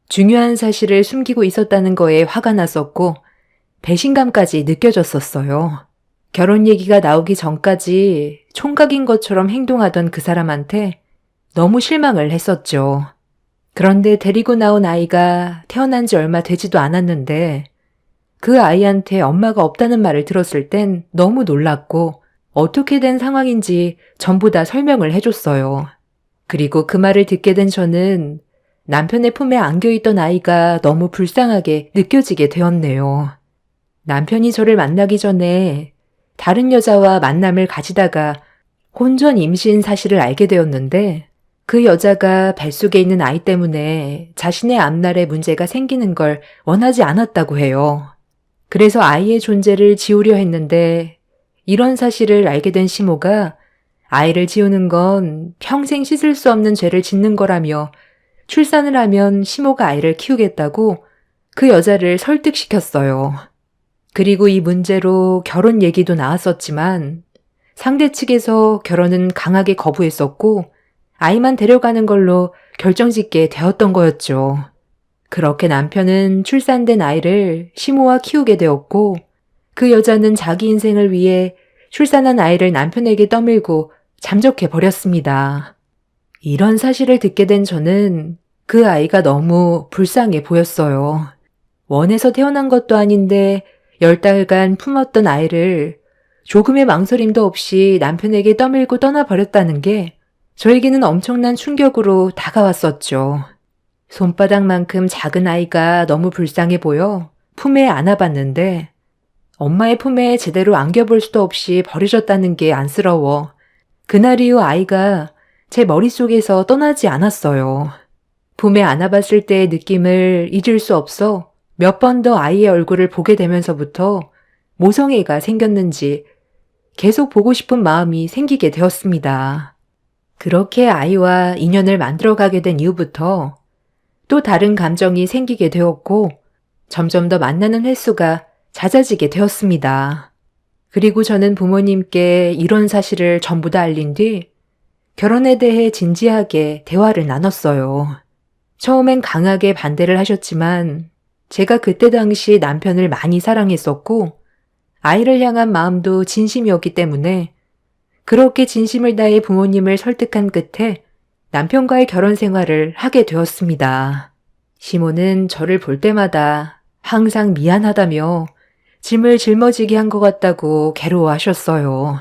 중요한 사실을 숨기고 있었다는 거에 화가 났었고 배신감까지 느껴졌었어요. 결혼 얘기가 나오기 전까지 총각인 것처럼 행동하던 그 사람한테 너무 실망을 했었죠. 그런데 데리고 나온 아이가 태어난 지 얼마 되지도 않았는데 그 아이한테 엄마가 없다는 말을 들었을 땐 너무 놀랐고 어떻게 된 상황인지 전부 다 설명을 해줬어요. 그리고 그 말을 듣게 된 저는 남편의 품에 안겨있던 아이가 너무 불쌍하게 느껴지게 되었네요. 남편이 저를 만나기 전에 다른 여자와 만남을 가지다가 혼전 임신 사실을 알게 되었는데 그 여자가 뱃속에 있는 아이 때문에 자신의 앞날에 문제가 생기는 걸 원하지 않았다고 해요. 그래서 아이의 존재를 지우려 했는데 이런 사실을 알게 된 시모가 아이를 지우는 건 평생 씻을 수 없는 죄를 짓는 거라며 출산을 하면 시모가 아이를 키우겠다고 그 여자를 설득시켰어요. 그리고 이 문제로 결혼 얘기도 나왔었지만 상대 측에서 결혼은 강하게 거부했었고 아이만 데려가는 걸로 결정짓게 되었던 거였죠. 그렇게 남편은 출산된 아이를 시모와 키우게 되었고 그 여자는 자기 인생을 위해 출산한 아이를 남편에게 떠밀고 잠적해 버렸습니다. 이런 사실을 듣게 된 저는 그 아이가 너무 불쌍해 보였어요. 원해서 태어난 것도 아닌데 10달간 품었던 아이를 조금의 망설임도 없이 남편에게 떠밀고 떠나버렸다는 게 저에게는 엄청난 충격으로 다가왔었죠. 손바닥만큼 작은 아이가 너무 불쌍해 보여 품에 안아봤는데 엄마의 품에 제대로 안겨볼 수도 없이 버려졌다는 게 안쓰러워 그날 이후 아이가 제 머릿속에서 떠나지 않았어요. 품에 안아봤을 때의 느낌을 잊을 수 없어 몇 번 더 아이의 얼굴을 보게 되면서부터 모성애가 생겼는지 계속 보고 싶은 마음이 생기게 되었습니다. 그렇게 아이와 인연을 만들어가게 된 이후부터 또 다른 감정이 생기게 되었고 점점 더 만나는 횟수가 잦아지게 되었습니다. 그리고 저는 부모님께 이런 사실을 전부 다 알린 뒤 결혼에 대해 진지하게 대화를 나눴어요. 처음엔 강하게 반대를 하셨지만 제가 그때 당시 남편을 많이 사랑했었고 아이를 향한 마음도 진심이었기 때문에 그렇게 진심을 다해 부모님을 설득한 끝에 남편과의 결혼 생활을 하게 되었습니다. 시모는 저를 볼 때마다 항상 미안하다며 짐을 짊어지게 한 것 같다고 괴로워하셨어요.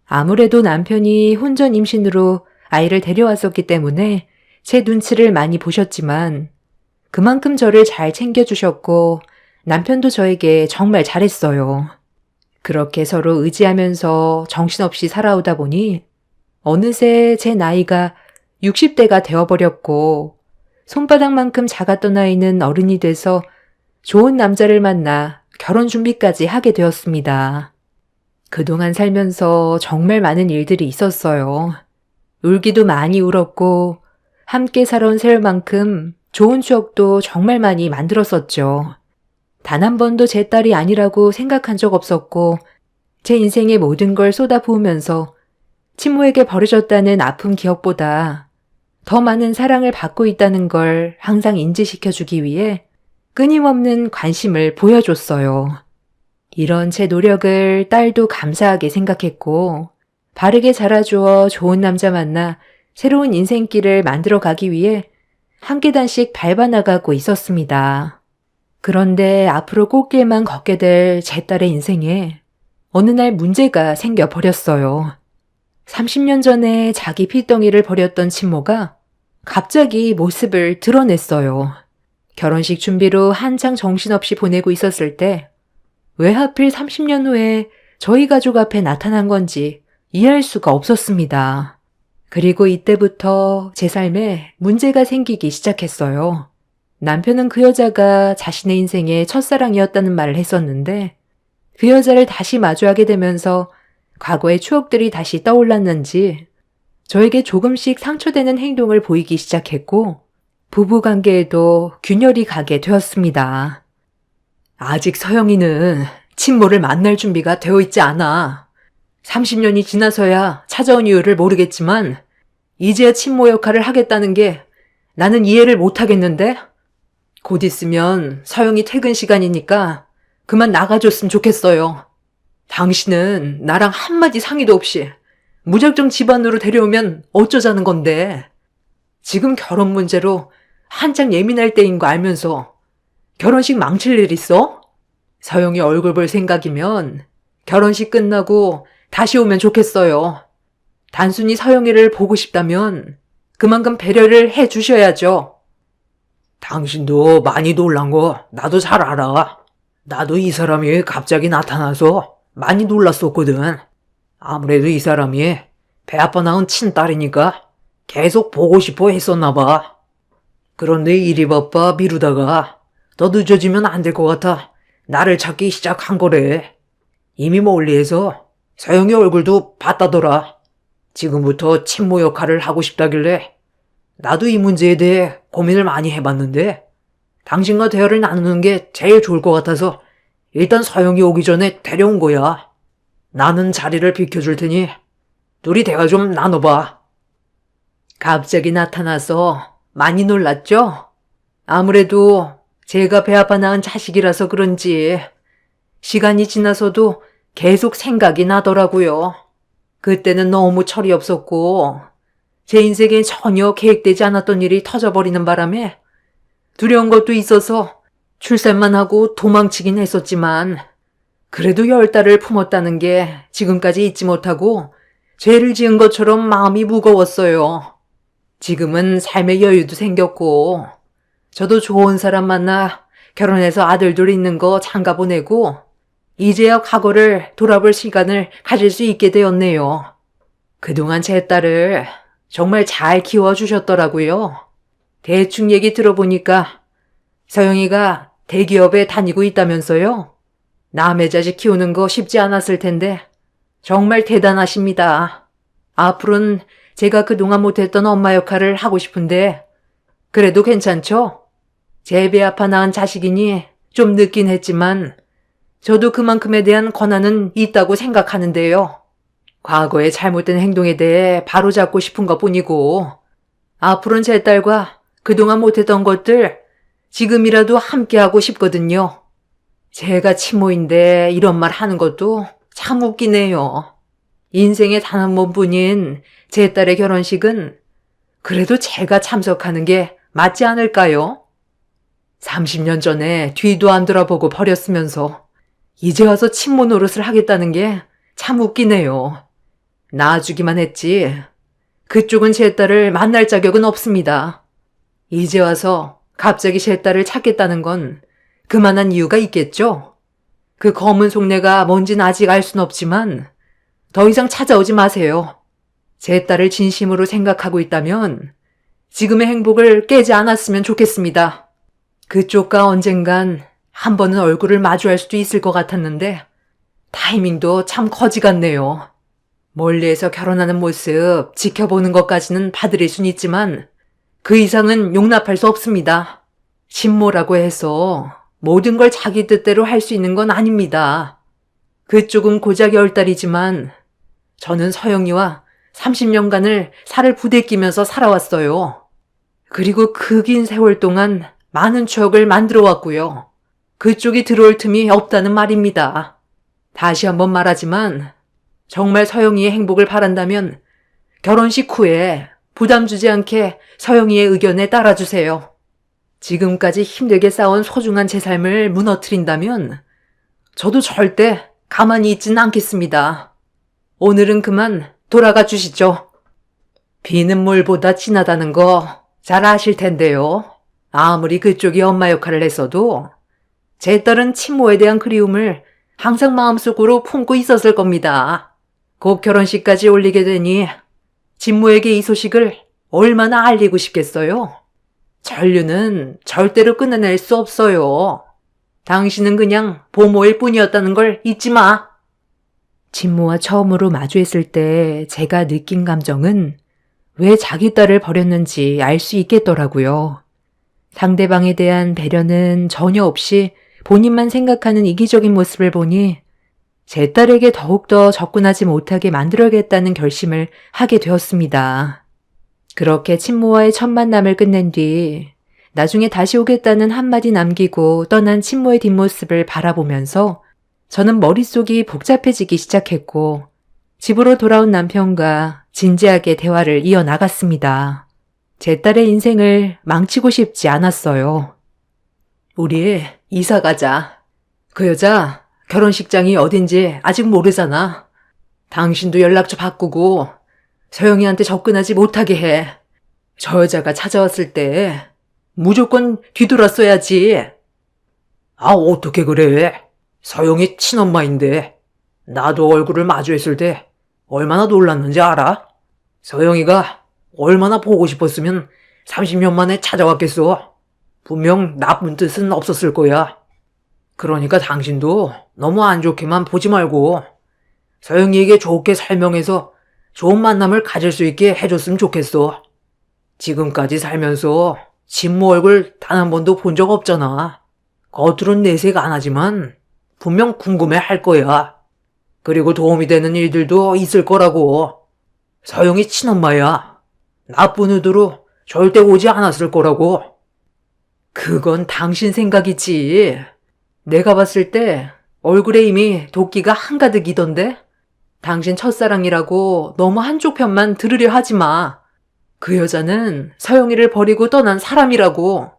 아무래도 남편이 혼전 임신으로 아이를 데려왔었기 때문에 제 눈치를 많이 보셨지만 그만큼 저를 잘 챙겨주셨고 남편도 저에게 정말 잘했어요. 그렇게 서로 의지하면서 정신없이 살아오다 보니 어느새 제 나이가 60대가 되어버렸고 손바닥만큼 작았던 아이는 어른이 돼서 좋은 남자를 만나 결혼 준비까지 하게 되었습니다. 그동안 살면서 정말 많은 일들이 있었어요. 울기도 많이 울었고 함께 살아온 세월만큼 좋은 추억도 정말 많이 만들었었죠. 단 한 번도 제 딸이 아니라고 생각한 적 없었고 제 인생의 모든 걸 쏟아부으면서 친모에게 버려졌다는 아픈 기억보다 더 많은 사랑을 받고 있다는 걸 항상 인지시켜주기 위해 끊임없는 관심을 보여줬어요. 이런 제 노력을 딸도 감사하게 생각했고 바르게 자라주어 좋은 남자 만나 새로운 인생길을 만들어가기 위해 한 계단씩 밟아나가고 있었습니다. 그런데 앞으로 꽃길만 걷게 될 제 딸의 인생에 어느 날 문제가 생겨버렸어요. 30년 전에 자기 핏덩이를 버렸던 친모가 갑자기 모습을 드러냈어요. 결혼식 준비로 한창 정신없이 보내고 있었을 때 왜 하필 30년 후에 저희 가족 앞에 나타난 건지 이해할 수가 없었습니다. 그리고 이때부터 제 삶에 문제가 생기기 시작했어요. 남편은 그 여자가 자신의 인생의 첫사랑이었다는 말을 했었는데 그 여자를 다시 마주하게 되면서 과거의 추억들이 다시 떠올랐는지 저에게 조금씩 상처되는 행동을 보이기 시작했고 부부관계에도 균열이 가게 되었습니다. 아직 서영이는 친모를 만날 준비가 되어 있지 않아. 30년이 지나서야 찾아온 이유를 모르겠지만 이제야 친모 역할을 하겠다는 게 나는 이해를 못하겠는데? 곧 있으면 서영이 퇴근 시간이니까 그만 나가줬으면 좋겠어요. 당신은 나랑 한마디 상의도 없이 무작정 집안으로 데려오면 어쩌자는 건데. 지금 결혼 문제로 한창 예민할 때인 거 알면서 결혼식 망칠 일 있어? 서영이 얼굴 볼 생각이면 결혼식 끝나고 다시 오면 좋겠어요. 단순히 서영이를 보고 싶다면 그만큼 배려를 해 주셔야죠. 당신도 많이 놀란 거 나도 잘 알아. 나도 이 사람이 갑자기 나타나서 많이 놀랐었거든. 아무래도 이 사람이 배 아파 낳은 친딸이니까 계속 보고 싶어 했었나 봐. 그런데 일이 바빠 미루다가 더 늦어지면 안 될 것 같아 나를 찾기 시작한 거래. 이미 멀리에서 서영이 얼굴도 봤다더라. 지금부터 친모 역할을 하고 싶다길래 나도 이 문제에 대해 고민을 많이 해봤는데 당신과 대화를 나누는 게 제일 좋을 것 같아서 일단 서영이 오기 전에 데려온 거야. 나는 자리를 비켜줄 테니 둘이 대화 좀 나눠봐. 갑자기 나타나서 많이 놀랐죠? 아무래도 제가 배 아파 낳은 자식이라서 그런지 시간이 지나서도 계속 생각이 나더라고요. 그때는 너무 철이 없었고 제 인생에 전혀 계획되지 않았던 일이 터져버리는 바람에 두려운 것도 있어서 출산만 하고 도망치긴 했었지만 그래도 10달을 품었다는 게 지금까지 잊지 못하고 죄를 지은 것처럼 마음이 무거웠어요. 지금은 삶의 여유도 생겼고 저도 좋은 사람 만나 결혼해서 아들들 있는 거 장가 보내고 이제야 과거를 돌아볼 시간을 가질 수 있게 되었네요. 그동안 제 딸을 정말 잘 키워주셨더라고요. 대충 얘기 들어보니까 서영이가 대기업에 다니고 있다면서요? 남의 자식 키우는 거 쉽지 않았을 텐데 정말 대단하십니다. 앞으로는 제가 그동안 못했던 엄마 역할을 하고 싶은데 그래도 괜찮죠? 제 배 아파 낳은 자식이니 좀 늦긴 했지만 저도 그만큼에 대한 권한은 있다고 생각하는데요. 과거의 잘못된 행동에 대해 바로잡고 싶은 것뿐이고 앞으로는 제 딸과 그동안 못했던 것들 지금이라도 함께하고 싶거든요. 제가 친모인데 이런 말 하는 것도 참 웃기네요. 인생의 단 한 번뿐인 제 딸의 결혼식은 그래도 제가 참석하는 게 맞지 않을까요? 30년 전에 뒤도 안 돌아보고 버렸으면서 이제 와서 친모 노릇을 하겠다는 게 참 웃기네요. 낳아주기만 했지 그쪽은 제 딸을 만날 자격은 없습니다. 이제 와서 갑자기 제 딸을 찾겠다는 건 그만한 이유가 있겠죠? 그 검은 속내가 뭔진 아직 알 순 없지만 더 이상 찾아오지 마세요. 제 딸을 진심으로 생각하고 있다면 지금의 행복을 깨지 않았으면 좋겠습니다. 그쪽과 언젠간 한 번은 얼굴을 마주할 수도 있을 것 같았는데 타이밍도 참 거지 같네요. 멀리에서 결혼하는 모습 지켜보는 것까지는 봐드릴 순 있지만 그 이상은 용납할 수 없습니다. 친모라고 해서 모든 걸 자기 뜻대로 할 수 있는 건 아닙니다. 그쪽은 고작 10달이지만 저는 서영이와 30년간을 살을 부대끼면서 살아왔어요. 그리고 그 긴 세월 동안 많은 추억을 만들어 왔고요. 그쪽이 들어올 틈이 없다는 말입니다. 다시 한번 말하지만 정말 서영이의 행복을 바란다면 결혼식 후에 부담 주지 않게 서영이의 의견에 따라주세요. 지금까지 힘들게 쌓아온 소중한 제 삶을 무너뜨린다면 저도 절대 가만히 있지는 않겠습니다. 오늘은 그만 돌아가 주시죠. 비는 물보다 진하다는 거 잘 아실 텐데요. 아무리 그쪽이 엄마 역할을 했어도 제 딸은 친모에 대한 그리움을 항상 마음속으로 품고 있었을 겁니다. 곧 결혼식까지 올리게 되니 친모에게 이 소식을 얼마나 알리고 싶겠어요? 전류는 절대로 끊어낼 수 없어요. 당신은 그냥 보모일 뿐이었다는 걸 잊지 마. 친모와 처음으로 마주했을 때 제가 느낀 감정은 왜 자기 딸을 버렸는지 알 수 있겠더라고요. 상대방에 대한 배려는 전혀 없이 본인만 생각하는 이기적인 모습을 보니 제 딸에게 더욱더 접근하지 못하게 만들어야겠다는 결심을 하게 되었습니다. 그렇게 친모와의 첫 만남을 끝낸 뒤 나중에 다시 오겠다는 한마디 남기고 떠난 친모의 뒷모습을 바라보면서 저는 머릿속이 복잡해지기 시작했고 집으로 돌아온 남편과 진지하게 대화를 이어나갔습니다. 제 딸의 인생을 망치고 싶지 않았어요. 우리 이사 가자. 그 여자 결혼식장이 어딘지 아직 모르잖아. 당신도 연락처 바꾸고 서영이한테 접근하지 못하게 해. 저 여자가 찾아왔을 때 무조건 뒤돌았어야지. 아, 어떻게 그래? 서영이 친엄마인데 나도 얼굴을 마주했을 때 얼마나 놀랐는지 알아? 서영이가 얼마나 보고 싶었으면 30년 만에 찾아왔겠어. 분명 나쁜 뜻은 없었을 거야. 그러니까 당신도 너무 안 좋게만 보지 말고 서영이에게 좋게 설명해서 좋은 만남을 가질 수 있게 해줬으면 좋겠어. 지금까지 살면서 친모 얼굴 단 한 번도 본 적 없잖아. 겉으론 내색 안 하지만 분명 궁금해 할 거야. 그리고 도움이 되는 일들도 있을 거라고. 서영이 친엄마야. 나쁜 의도로 절대 오지 않았을 거라고. 그건 당신 생각이지. 내가 봤을 때 얼굴에 이미 도끼가 한가득이던데? 당신 첫사랑이라고 너무 한쪽 편만 들으려 하지 마. 그 여자는 서영이를 버리고 떠난 사람이라고.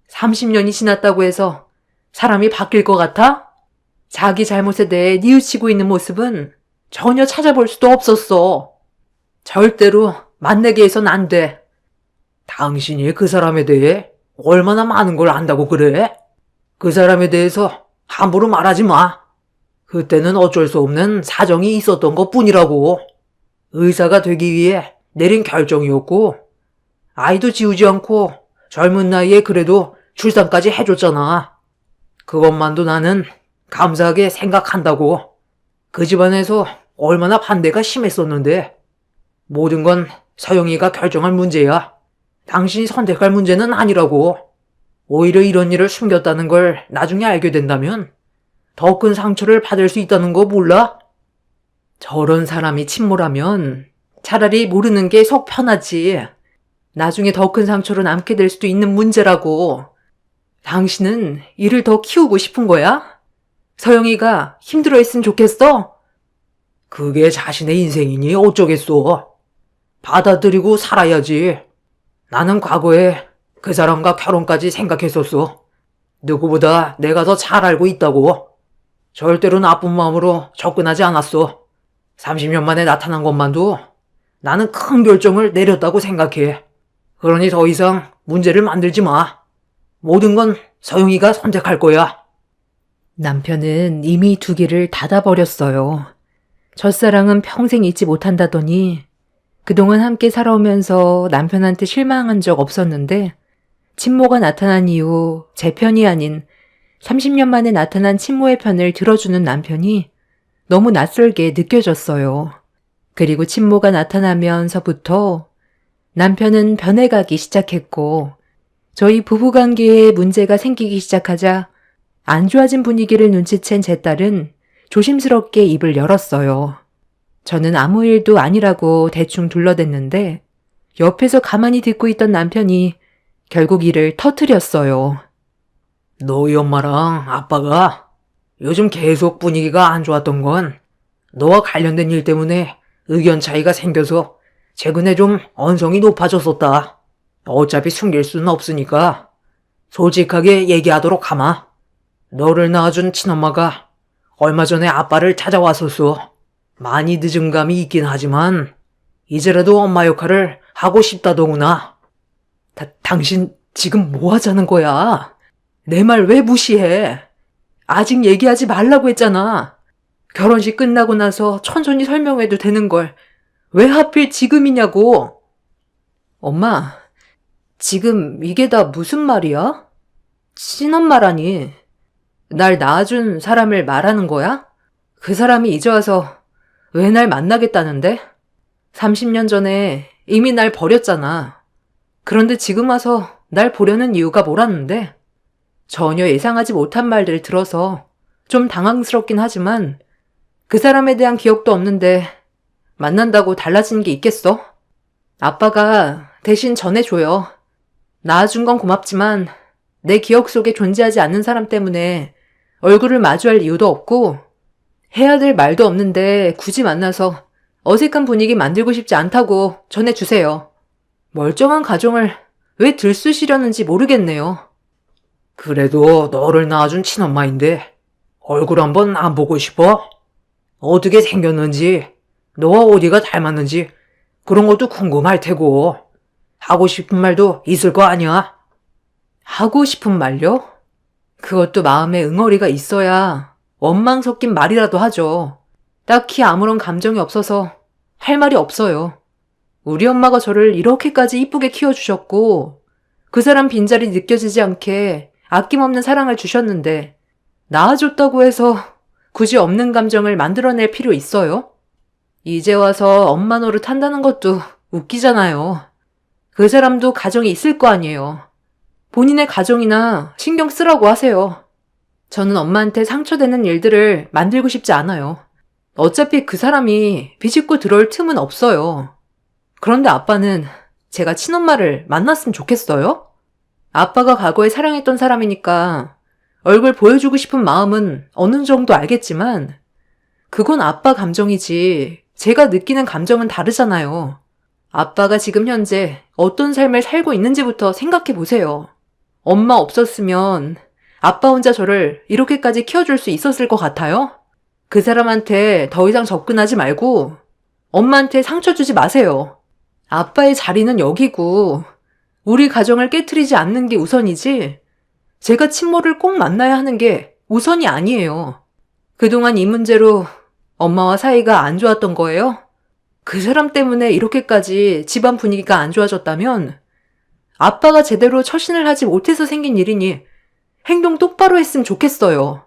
30년이 지났다고 해서 사람이 바뀔 것 같아? 자기 잘못에 대해 뉘우치고 있는 모습은 전혀 찾아볼 수도 없었어. 절대로 만나게 해선 안 돼. 당신이 그 사람에 대해 얼마나 많은 걸 안다고 그래? 그 사람에 대해서 함부로 말하지 마. 그때는 어쩔 수 없는 사정이 있었던 것 뿐이라고. 의사가 되기 위해 내린 결정이었고, 아이도 지우지 않고 젊은 나이에 그래도 출산까지 해줬잖아. 그것만도 나는 감사하게 생각한다고. 그 집안에서 얼마나 반대가 심했었는데, 모든 건 서영이가 결정할 문제야. 당신이 선택할 문제는 아니라고. 오히려 이런 일을 숨겼다는 걸 나중에 알게 된다면 더 큰 상처를 받을 수 있다는 거 몰라? 저런 사람이 친모라면 차라리 모르는 게 속 편하지. 나중에 더 큰 상처로 남게 될 수도 있는 문제라고. 당신은 이를 더 키우고 싶은 거야? 서영이가 힘들어했으면 좋겠어? 그게 자신의 인생이니 어쩌겠어. 받아들이고 살아야지. 나는 과거에 그 사람과 결혼까지 생각했었어. 누구보다 내가 더 잘 알고 있다고. 절대로 나쁜 마음으로 접근하지 않았어. 30년 만에 나타난 것만도 나는 큰 결정을 내렸다고 생각해. 그러니 더 이상 문제를 만들지 마. 모든 건 서영이가 선택할 거야. 남편은 이미 두 길을 닫아버렸어요. 첫사랑은 평생 잊지 못한다더니 그동안 함께 살아오면서 남편한테 실망한 적 없었는데 친모가 나타난 이후 제 편이 아닌 30년 만에 나타난 친모의 편을 들어주는 남편이 너무 낯설게 느껴졌어요. 그리고 친모가 나타나면서부터 남편은 변해가기 시작했고 저희 부부관계에 문제가 생기기 시작하자 안 좋아진 분위기를 눈치챈 제 딸은 조심스럽게 입을 열었어요. 저는 아무 일도 아니라고 대충 둘러댔는데 옆에서 가만히 듣고 있던 남편이 결국 이를 터뜨렸어요. 너희 엄마랑 아빠가 요즘 계속 분위기가 안 좋았던 건 너와 관련된 일 때문에 의견 차이가 생겨서 최근에 좀 언성이 높아졌었다. 어차피 숨길 수는 없으니까 솔직하게 얘기하도록 하마. 너를 낳아준 친엄마가 얼마 전에 아빠를 찾아왔었어. 많이 늦은 감이 있긴 하지만 이제라도 엄마 역할을 하고 싶다더구나. 당신 지금 뭐 하자는 거야? 내 말 왜 무시해? 아직 얘기하지 말라고 했잖아. 결혼식 끝나고 나서 천천히 설명해도 되는 걸 왜 하필 지금이냐고. 엄마, 지금 이게 다 무슨 말이야? 친엄마라니. 날 낳아준 사람을 말하는 거야? 그 사람이 이제 와서 왜 날 만나겠다는데? 30년 전에 이미 날 버렸잖아. 그런데 지금 와서 날 보려는 이유가 뭐라는데? 전혀 예상하지 못한 말들을 들어서 좀 당황스럽긴 하지만 그 사람에 대한 기억도 없는데 만난다고 달라지는 게 있겠어? 아빠가 대신 전해줘요. 낳아준 건 고맙지만 내 기억 속에 존재하지 않는 사람 때문에 얼굴을 마주할 이유도 없고 해야 될 말도 없는데 굳이 만나서 어색한 분위기 만들고 싶지 않다고 전해주세요. 멀쩡한 가정을 왜 들쑤시려는지 모르겠네요. 그래도 너를 낳아준 친엄마인데 얼굴 한번 안 보고 싶어? 어떻게 생겼는지, 너와 어디가 닮았는지 그런 것도 궁금할 테고 하고 싶은 말도 있을 거 아니야? 하고 싶은 말요? 그것도 마음에 응어리가 있어야 원망 섞인 말이라도 하죠. 딱히 아무런 감정이 없어서 할 말이 없어요. 우리 엄마가 저를 이렇게까지 이쁘게 키워주셨고 그 사람 빈자리 느껴지지 않게 아낌없는 사랑을 주셨는데 낳아줬다고 해서 굳이 없는 감정을 만들어낼 필요 있어요? 이제 와서 엄마 노릇 한다는 것도 웃기잖아요. 그 사람도 가정이 있을 거 아니에요. 본인의 가정이나 신경 쓰라고 하세요. 저는 엄마한테 상처되는 일들을 만들고 싶지 않아요. 어차피 그 사람이 비집고 들어올 틈은 없어요. 그런데 아빠는 제가 친엄마를 만났으면 좋겠어요? 아빠가 과거에 사랑했던 사람이니까 얼굴 보여주고 싶은 마음은 어느 정도 알겠지만 그건 아빠 감정이지 제가 느끼는 감정은 다르잖아요. 아빠가 지금 현재 어떤 삶을 살고 있는지부터 생각해 보세요. 엄마 없었으면 아빠 혼자 저를 이렇게까지 키워줄 수 있었을 것 같아요? 그 사람한테 더 이상 접근하지 말고 엄마한테 상처 주지 마세요. 아빠의 자리는 여기고 우리 가정을 깨트리지 않는 게 우선이지 제가 친모를 꼭 만나야 하는 게 우선이 아니에요. 그동안 이 문제로 엄마와 사이가 안 좋았던 거예요? 그 사람 때문에 이렇게까지 집안 분위기가 안 좋아졌다면 아빠가 제대로 처신을 하지 못해서 생긴 일이니 행동 똑바로 했으면 좋겠어요.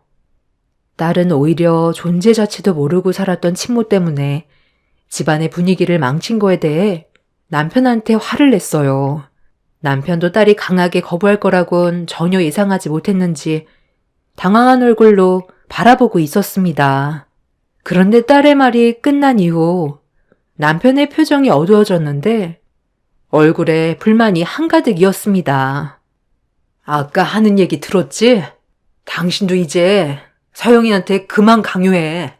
딸은 오히려 존재 자체도 모르고 살았던 친모 때문에 집안의 분위기를 망친 거에 대해 남편한테 화를 냈어요. 남편도 딸이 강하게 거부할 거라곤 전혀 예상하지 못했는지 당황한 얼굴로 바라보고 있었습니다. 그런데 딸의 말이 끝난 이후 남편의 표정이 어두워졌는데 얼굴에 불만이 한가득이었습니다. 아까 하는 얘기 들었지? 당신도 이제 서영이한테 그만 강요해.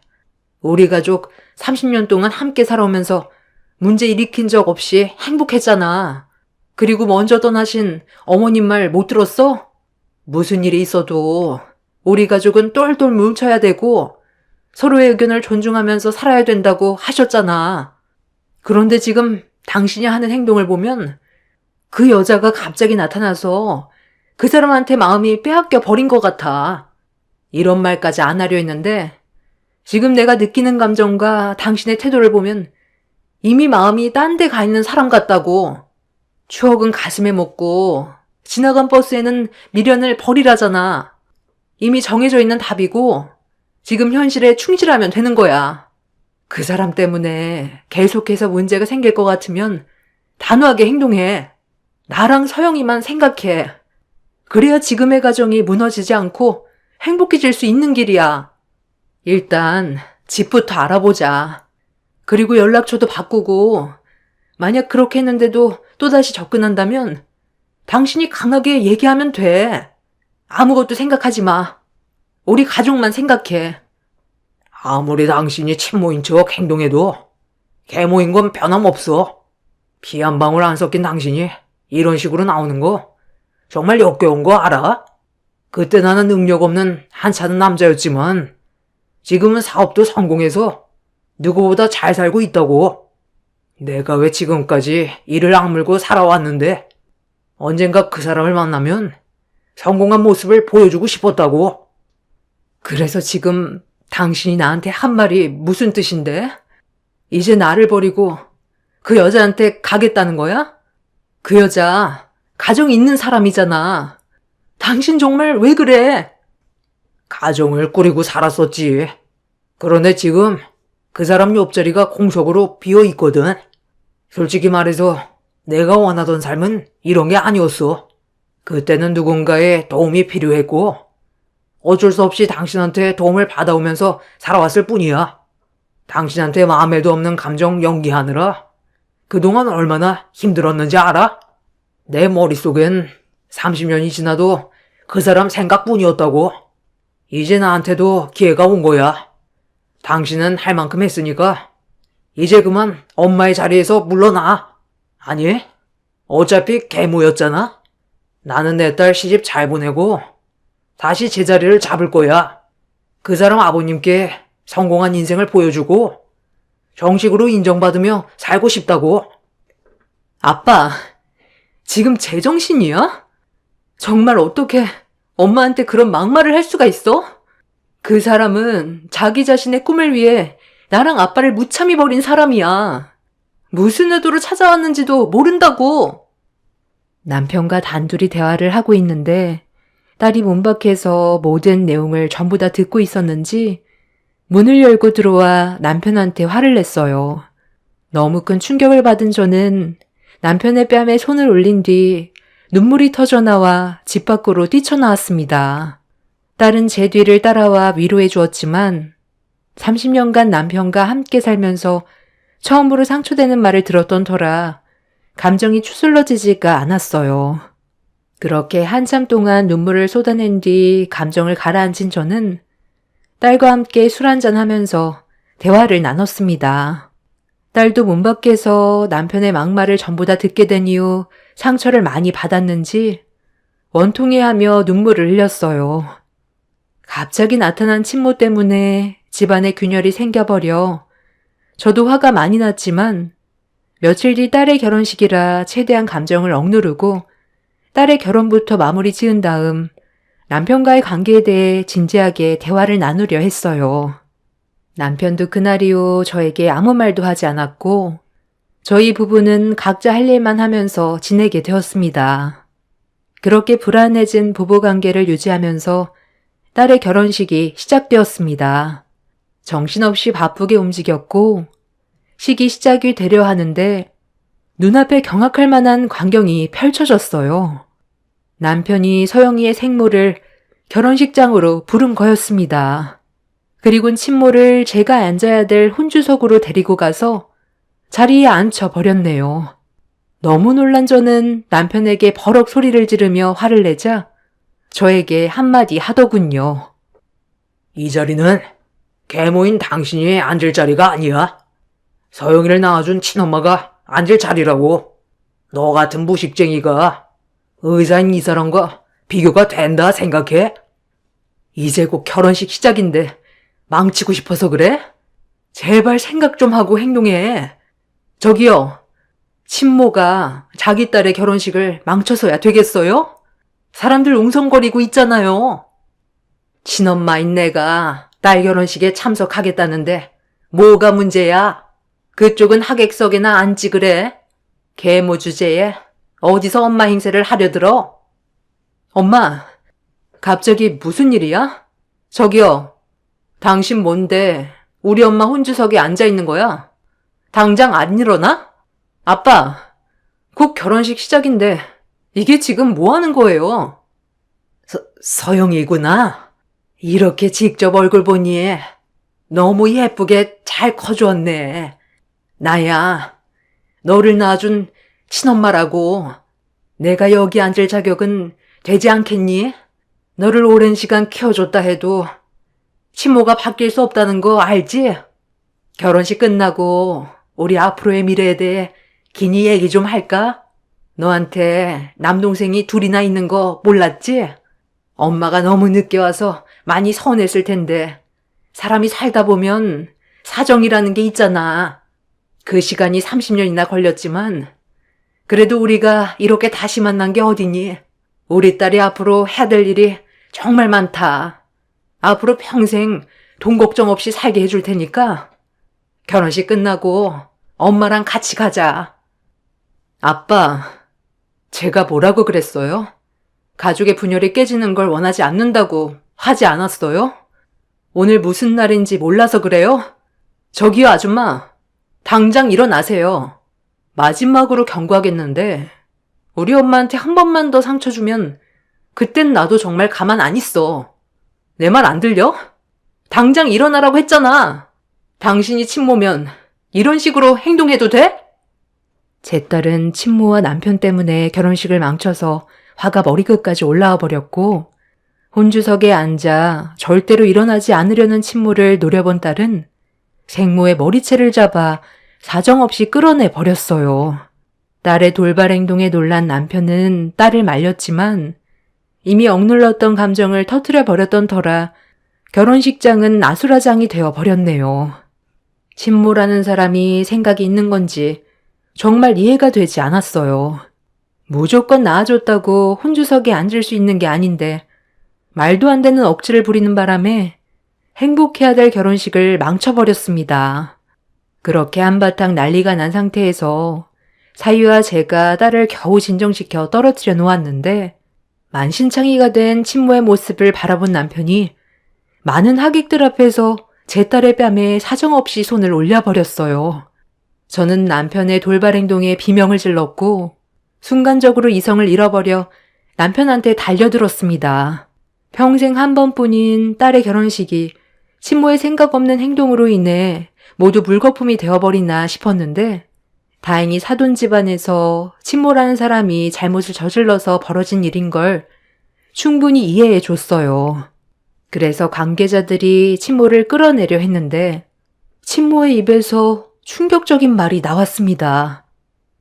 우리 가족 30년 동안 함께 살아오면서 문제 일으킨 적 없이 행복했잖아. 그리고 먼저 떠나신 어머님 말 못 들었어? 무슨 일이 있어도 우리 가족은 똘똘 뭉쳐야 되고 서로의 의견을 존중하면서 살아야 된다고 하셨잖아. 그런데 지금 당신이 하는 행동을 보면 그 여자가 갑자기 나타나서 그 사람한테 마음이 빼앗겨 버린 것 같아. 이런 말까지 안 하려 했는데 지금 내가 느끼는 감정과 당신의 태도를 보면 이미 마음이 딴 데 가 있는 사람 같다고. 추억은 가슴에 묻고 지나간 버스에는 미련을 버리라잖아. 이미 정해져 있는 답이고 지금 현실에 충실하면 되는 거야. 그 사람 때문에 계속해서 문제가 생길 것 같으면 단호하게 행동해. 나랑 서영이만 생각해. 그래야 지금의 가정이 무너지지 않고 행복해질 수 있는 길이야. 일단 집부터 알아보자. 그리고 연락처도 바꾸고 만약 그렇게 했는데도 또다시 접근한다면 당신이 강하게 얘기하면 돼. 아무것도 생각하지 마. 우리 가족만 생각해. 아무리 당신이 친모인 척 행동해도 계모인 건 변함없어. 피 한 방울 안 섞인 당신이 이런 식으로 나오는 거 정말 역겨운 거 알아? 그때 나는 능력 없는 한차는 남자였지만 지금은 사업도 성공해서 누구보다 잘 살고 있다고. 내가 왜 지금까지 이를 악물고 살아왔는데 언젠가 그 사람을 만나면 성공한 모습을 보여주고 싶었다고. 그래서 지금 당신이 나한테 한 말이 무슨 뜻인데? 이제 나를 버리고 그 여자한테 가겠다는 거야? 그 여자 가정 있는 사람이잖아. 당신 정말 왜 그래? 가정을 꾸리고 살았었지. 그런데 지금 그 사람 옆자리가 공석으로 비어 있거든. 솔직히 말해서 내가 원하던 삶은 이런 게 아니었어. 그때는 누군가의 도움이 필요했고 어쩔 수 없이 당신한테 도움을 받아오면서 살아왔을 뿐이야. 당신한테 마음에도 없는 감정 연기하느라 그동안 얼마나 힘들었는지 알아? 내 머릿속엔 30년이 지나도 그 사람 생각뿐이었다고. 이제 나한테도 기회가 온 거야. 당신은 할 만큼 했으니까 이제 그만 엄마의 자리에서 물러나. 아니, 어차피 계모였잖아. 나는 내 딸 시집 잘 보내고 다시 제자리를 잡을 거야. 그 사람 아버님께 성공한 인생을 보여주고 정식으로 인정받으며 살고 싶다고. 아빠, 지금 제정신이야? 정말 어떻게 엄마한테 그런 막말을 할 수가 있어? 그 사람은 자기 자신의 꿈을 위해 나랑 아빠를 무참히 버린 사람이야. 무슨 의도로 찾아왔는지도 모른다고. 남편과 단둘이 대화를 하고 있는데 딸이 문 밖에서 모든 내용을 전부 다 듣고 있었는지 문을 열고 들어와 남편한테 화를 냈어요. 너무 큰 충격을 받은 저는 남편의 뺨에 손을 올린 뒤 눈물이 터져 나와 집 밖으로 뛰쳐나왔습니다. 딸은 제 뒤를 따라와 위로해 주었지만 30년간 남편과 함께 살면서 처음으로 상처되는 말을 들었던 터라 감정이 추슬러지지가 않았어요. 그렇게 한참 동안 눈물을 쏟아낸 뒤 감정을 가라앉힌 저는 딸과 함께 술 한잔 하면서 대화를 나눴습니다. 딸도 문 밖에서 남편의 막말을 전부 다 듣게 된 이후 상처를 많이 받았는지 원통해하며 눈물을 흘렸어요. 갑자기 나타난 친모 때문에 집안에 균열이 생겨버려 저도 화가 많이 났지만 며칠 뒤 딸의 결혼식이라 최대한 감정을 억누르고 딸의 결혼부터 마무리 지은 다음 남편과의 관계에 대해 진지하게 대화를 나누려 했어요. 남편도 그날 이후 저에게 아무 말도 하지 않았고 저희 부부는 각자 할 일만 하면서 지내게 되었습니다. 그렇게 불안해진 부부관계를 유지하면서 딸의 결혼식이 시작되었습니다. 정신없이 바쁘게 움직였고 식이 시작이 되려 하는데 눈앞에 경악할 만한 광경이 펼쳐졌어요. 남편이 서영이의 생모를 결혼식장으로 부른 거였습니다. 그리곤 친모를 제가 앉아야 될 혼주석으로 데리고 가서 자리에 앉혀버렸네요. 너무 놀란 저는 남편에게 버럭 소리를 지르며 화를 내자 저에게 한마디 하더군요. 이 자리는 계모인 당신이 앉을 자리가 아니야. 서영이를 낳아준 친엄마가 앉을 자리라고. 너 같은 무식쟁이가 의사인 이 사람과 비교가 된다 생각해? 이제 곧 결혼식 시작인데 망치고 싶어서 그래? 제발 생각 좀 하고 행동해. 저기요, 친모가 자기 딸의 결혼식을 망쳐서야 되겠어요? 사람들 웅성거리고 있잖아요. 친엄마인 내가 딸 결혼식에 참석하겠다는데 뭐가 문제야? 그쪽은 하객석에나 앉지 그래? 계모 주제에 어디서 엄마 행세를 하려 들어? 엄마, 갑자기 무슨 일이야? 저기요, 당신 뭔데 우리 엄마 혼주석에 앉아 있는 거야? 당장 안 일어나? 아빠, 곧 결혼식 시작인데 이게 지금 뭐 하는 거예요? 서영이구나. 이렇게 직접 얼굴 보니 너무 예쁘게 잘 커주었네. 나야, 너를 낳아준 친엄마라고. 내가 여기 앉을 자격은 되지 않겠니? 너를 오랜 시간 키워줬다 해도 친모가 바뀔 수 없다는 거 알지? 결혼식 끝나고 우리 앞으로의 미래에 대해 긴히 얘기 좀 할까? 너한테 남동생이 둘이나 있는 거 몰랐지? 엄마가 너무 늦게 와서 많이 서운했을 텐데 사람이 살다 보면 사정이라는 게 있잖아. 그 시간이 30년이나 걸렸지만 그래도 우리가 이렇게 다시 만난 게 어디니? 우리 딸이 앞으로 해야 될 일이 정말 많다. 앞으로 평생 돈 걱정 없이 살게 해줄 테니까 결혼식 끝나고 엄마랑 같이 가자. 아빠, 제가 뭐라고 그랬어요? 가족의 분열이 깨지는 걸 원하지 않는다고 하지 않았어요? 오늘 무슨 날인지 몰라서 그래요? 저기요, 아줌마. 당장 일어나세요. 마지막으로 경고하겠는데, 우리 엄마한테 한 번만 더 상처 주면, 그땐 나도 정말 가만 안 있어. 내 말 안 들려? 당장 일어나라고 했잖아. 당신이 친모면, 이런 식으로 행동해도 돼? 제 딸은 친모와 남편 때문에 결혼식을 망쳐서 화가 머리끝까지 올라와 버렸고, 혼주석에 앉아 절대로 일어나지 않으려는 친모를 노려본 딸은 생모의 머리채를 잡아 사정없이 끌어내 버렸어요. 딸의 돌발 행동에 놀란 남편은 딸을 말렸지만 이미 억눌렀던 감정을 터뜨려 버렸던 터라 결혼식장은 아수라장이 되어 버렸네요. 친모라는 사람이 생각이 있는 건지 정말 이해가 되지 않았어요. 무조건 낳아줬다고 혼주석에 앉을 수 있는 게 아닌데 말도 안 되는 억지를 부리는 바람에 행복해야 될 결혼식을 망쳐버렸습니다. 그렇게 한바탕 난리가 난 상태에서 사위와 제가 딸을 겨우 진정시켜 떨어뜨려 놓았는데 만신창이가 된 친모의 모습을 바라본 남편이 많은 하객들 앞에서 제 딸의 뺨에 사정없이 손을 올려버렸어요. 저는 남편의 돌발 행동에 비명을 질렀고 순간적으로 이성을 잃어버려 남편한테 달려들었습니다. 평생 한 번뿐인 딸의 결혼식이 친모의 생각 없는 행동으로 인해 모두 물거품이 되어버리나 싶었는데 다행히 사돈 집안에서 친모라는 사람이 잘못을 저질러서 벌어진 일인 걸 충분히 이해해 줬어요. 그래서 관계자들이 친모를 끌어내려 했는데 친모의 입에서 충격적인 말이 나왔습니다.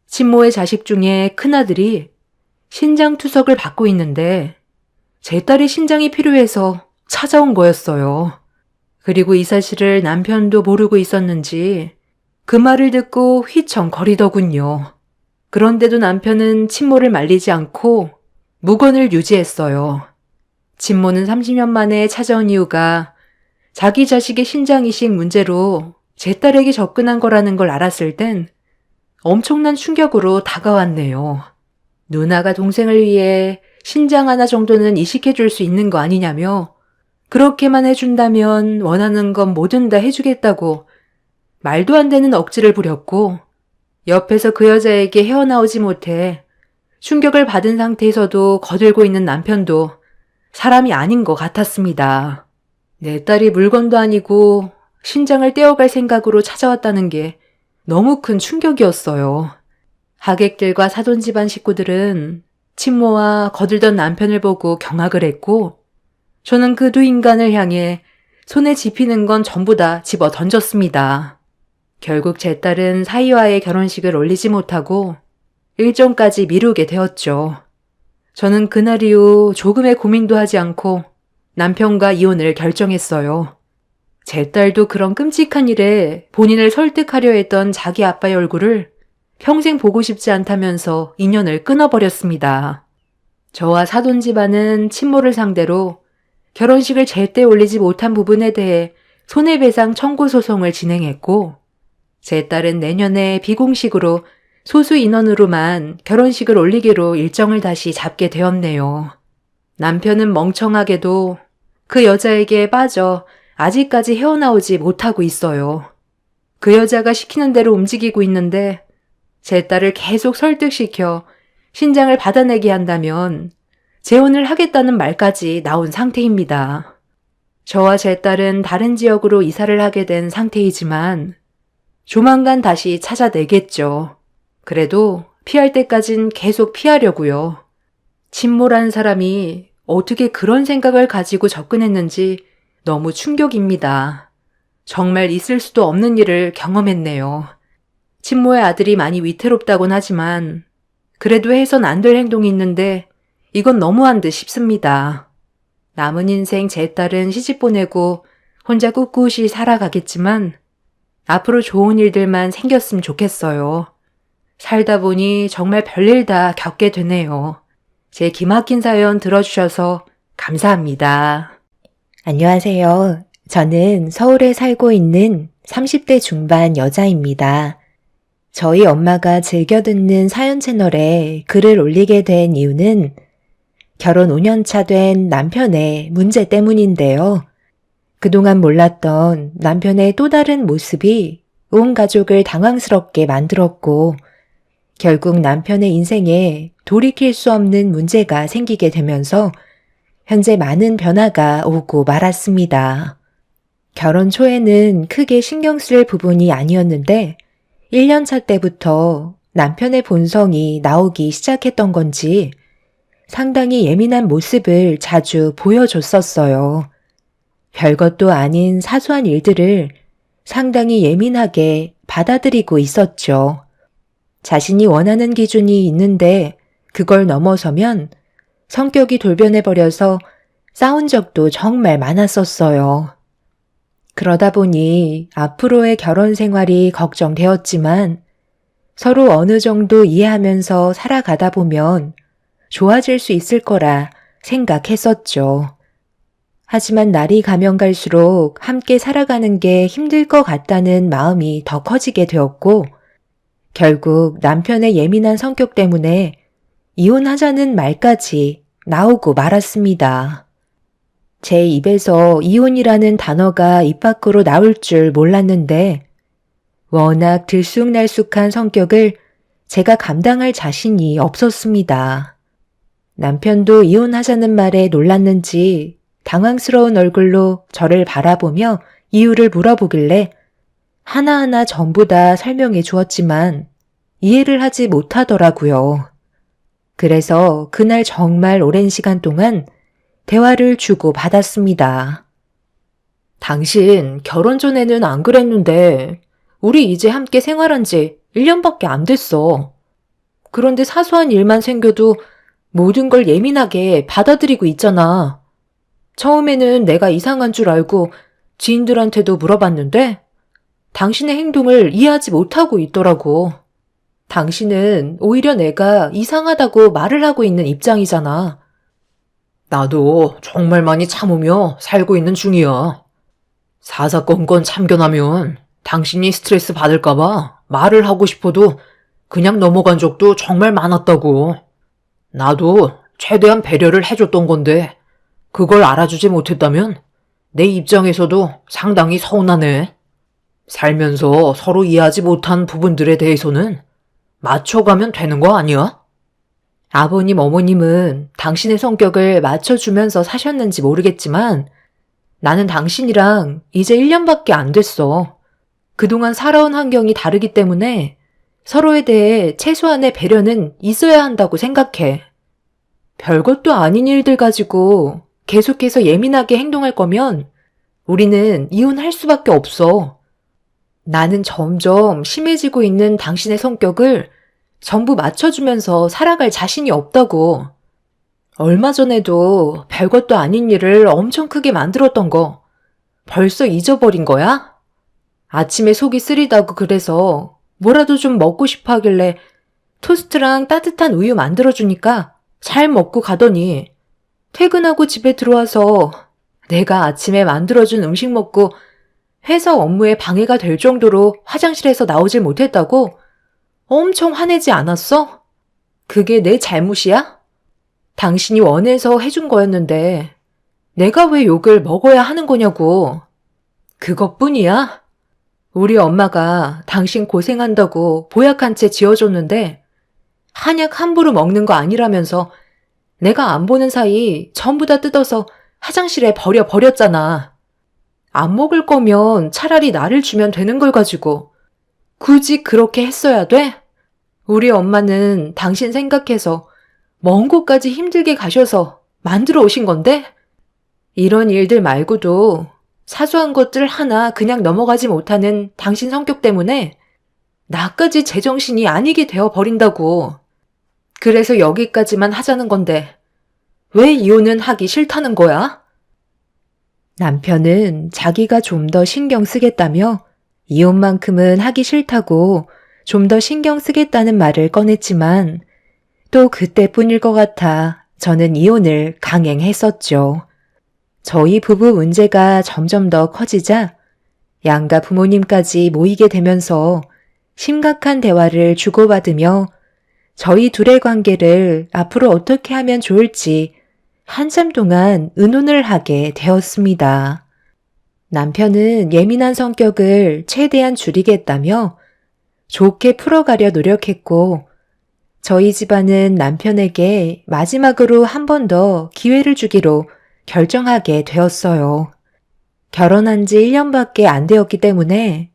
친모의 자식 중에 큰아들이 신장 투석을 받고 있는데 제 딸의 신장이 필요해서 찾아온 거였어요. 그리고 이 사실을 남편도 모르고 있었는지 그 말을 듣고 휘청거리더군요. 그런데도 남편은 친모를 말리지 않고 무건을 유지했어요. 친모는 30년 만에 찾아온 이유가 자기 자식의 신장 이식 문제로 제 딸에게 접근한 거라는 걸 알았을 땐 엄청난 충격으로 다가왔네요. 누나가 동생을 위해 신장 하나 정도는 이식해 줄 수 있는 거 아니냐며 그렇게만 해준다면 원하는 건 뭐든 다 해주겠다고 말도 안 되는 억지를 부렸고 옆에서 그 여자에게 헤어나오지 못해 충격을 받은 상태에서도 거들고 있는 남편도 사람이 아닌 것 같았습니다. 내 딸이 물건도 아니고 신장을 떼어갈 생각으로 찾아왔다는 게 너무 큰 충격이었어요. 하객들과 사돈 집안 식구들은 친모와 거들던 남편을 보고 경악을 했고 저는 그 두 인간을 향해 손에 집히는 건 전부 다 집어 던졌습니다. 결국 제 딸은 사위와의 결혼식을 올리지 못하고 일정까지 미루게 되었죠. 저는 그날 이후 조금의 고민도 하지 않고 남편과 이혼을 결정했어요. 제 딸도 그런 끔찍한 일에 본인을 설득하려 했던 자기 아빠의 얼굴을 평생 보고 싶지 않다면서 인연을 끊어버렸습니다. 저와 사돈 집안은 친모를 상대로 결혼식을 제때 올리지 못한 부분에 대해 손해배상 청구 소송을 진행했고 제 딸은 내년에 비공식으로 소수 인원으로만 결혼식을 올리기로 일정을 다시 잡게 되었네요. 남편은 멍청하게도 그 여자에게 빠져 아직까지 헤어나오지 못하고 있어요. 그 여자가 시키는 대로 움직이고 있는데 제 딸을 계속 설득시켜 신장을 받아내게 한다면 재혼을 하겠다는 말까지 나온 상태입니다. 저와 제 딸은 다른 지역으로 이사를 하게 된 상태이지만 조만간 다시 찾아내겠죠. 그래도 피할 때까진 계속 피하려고요. 친모라는 사람이 어떻게 그런 생각을 가지고 접근했는지 너무 충격입니다. 정말 있을 수도 없는 일을 경험했네요. 친모의 아들이 많이 위태롭다곤 하지만 그래도 해선 안 될 행동이 있는데 이건 너무한 듯 싶습니다. 남은 인생 제 딸은 시집 보내고 혼자 꿋꿋이 살아가겠지만 앞으로 좋은 일들만 생겼으면 좋겠어요. 살다 보니 정말 별일 다 겪게 되네요. 제 기막힌 사연 들어주셔서 감사합니다. 안녕하세요. 저는 서울에 살고 있는 30대 중반 여자입니다. 저희 엄마가 즐겨 듣는 사연 채널에 글을 올리게 된 이유는 결혼 5년 차 된 남편의 문제 때문인데요. 그동안 몰랐던 남편의 또 다른 모습이 온 가족을 당황스럽게 만들었고, 결국 남편의 인생에 돌이킬 수 없는 문제가 생기게 되면서 현재 많은 변화가 오고 말았습니다. 결혼 초에는 크게 신경 쓸 부분이 아니었는데 1년차 때부터 남편의 본성이 나오기 시작했던 건지 상당히 예민한 모습을 자주 보여줬었어요. 별것도 아닌 사소한 일들을 상당히 예민하게 받아들이고 있었죠. 자신이 원하는 기준이 있는데 그걸 넘어서면 성격이 돌변해버려서 싸운 적도 정말 많았었어요. 그러다 보니 앞으로의 결혼 생활이 걱정되었지만 서로 어느 정도 이해하면서 살아가다 보면 좋아질 수 있을 거라 생각했었죠. 하지만 날이 가면 갈수록 함께 살아가는 게 힘들 것 같다는 마음이 더 커지게 되었고, 결국 남편의 예민한 성격 때문에 이혼하자는 말까지 나오고 말았습니다. 제 입에서 이혼이라는 단어가 입 밖으로 나올 줄 몰랐는데 워낙 들쑥날쑥한 성격을 제가 감당할 자신이 없었습니다. 남편도 이혼하자는 말에 놀랐는지 당황스러운 얼굴로 저를 바라보며 이유를 물어보길래 하나하나 전부 다 설명해 주었지만 이해를 하지 못하더라고요. 그래서 그날 정말 오랜 시간 동안 대화를 주고받았습니다. 당신 결혼 전에는 안 그랬는데 우리 이제 함께 생활한 지 1년밖에 안 됐어. 그런데 사소한 일만 생겨도 모든 걸 예민하게 받아들이고 있잖아. 처음에는 내가 이상한 줄 알고 지인들한테도 물어봤는데 당신의 행동을 이해하지 못하고 있더라고. 당신은 오히려 내가 이상하다고 말을 하고 있는 입장이잖아. 나도 정말 많이 참으며 살고 있는 중이야. 사사건건 참견하면 당신이 스트레스 받을까봐 말을 하고 싶어도 그냥 넘어간 적도 정말 많았다고. 나도 최대한 배려를 해줬던 건데 그걸 알아주지 못했다면 내 입장에서도 상당히 서운하네. 살면서 서로 이해하지 못한 부분들에 대해서는 맞춰가면 되는 거 아니야? 아버님, 어머님은 당신의 성격을 맞춰주면서 사셨는지 모르겠지만 나는 당신이랑 이제 1년밖에 안 됐어. 그동안 살아온 환경이 다르기 때문에 서로에 대해 최소한의 배려는 있어야 한다고 생각해. 별것도 아닌 일들 가지고 계속해서 예민하게 행동할 거면 우리는 이혼할 수밖에 없어. 나는 점점 심해지고 있는 당신의 성격을 전부 맞춰주면서 살아갈 자신이 없다고. 얼마 전에도 별것도 아닌 일을 엄청 크게 만들었던 거 벌써 잊어버린 거야? 아침에 속이 쓰리다고 그래서 뭐라도 좀 먹고 싶어 하길래 토스트랑 따뜻한 우유 만들어주니까 잘 먹고 가더니 퇴근하고 집에 들어와서 내가 아침에 만들어준 음식 먹고 회사 업무에 방해가 될 정도로 화장실에서 나오질 못했다고 엄청 화내지 않았어? 그게 내 잘못이야? 당신이 원해서 해준 거였는데 내가 왜 욕을 먹어야 하는 거냐고. 그것뿐이야? 우리 엄마가 당신 고생한다고 보약한 채 지어줬는데 한약 함부로 먹는 거 아니라면서 내가 안 보는 사이 전부 다 뜯어서 화장실에 버렸잖아. 안 먹을 거면 차라리 나를 주면 되는 걸 가지고 굳이 그렇게 했어야 돼? 우리 엄마는 당신 생각해서 먼 곳까지 힘들게 가셔서 만들어 오신 건데? 이런 일들 말고도 사소한 것들 하나 그냥 넘어가지 못하는 당신 성격 때문에 나까지 제정신이 아니게 되어 버린다고. 그래서 여기까지만 하자는 건데 왜 이혼은 하기 싫다는 거야? 남편은 자기가 좀 더 신경 쓰겠다며 이혼만큼은 하기 싫다고 좀 더 신경 쓰겠다는 말을 꺼냈지만 또 그때뿐일 것 같아 저는 이혼을 강행했었죠. 저희 부부 문제가 점점 더 커지자 양가 부모님까지 모이게 되면서 심각한 대화를 주고받으며 저희 둘의 관계를 앞으로 어떻게 하면 좋을지 한참 동안 의논을 하게 되었습니다. 남편은 예민한 성격을 최대한 줄이겠다며 좋게 풀어가려 노력했고, 저희 집안은 남편에게 마지막으로 한 번 더 기회를 주기로 결정하게 되었어요. 결혼한 지 1년밖에 안 되었기 때문에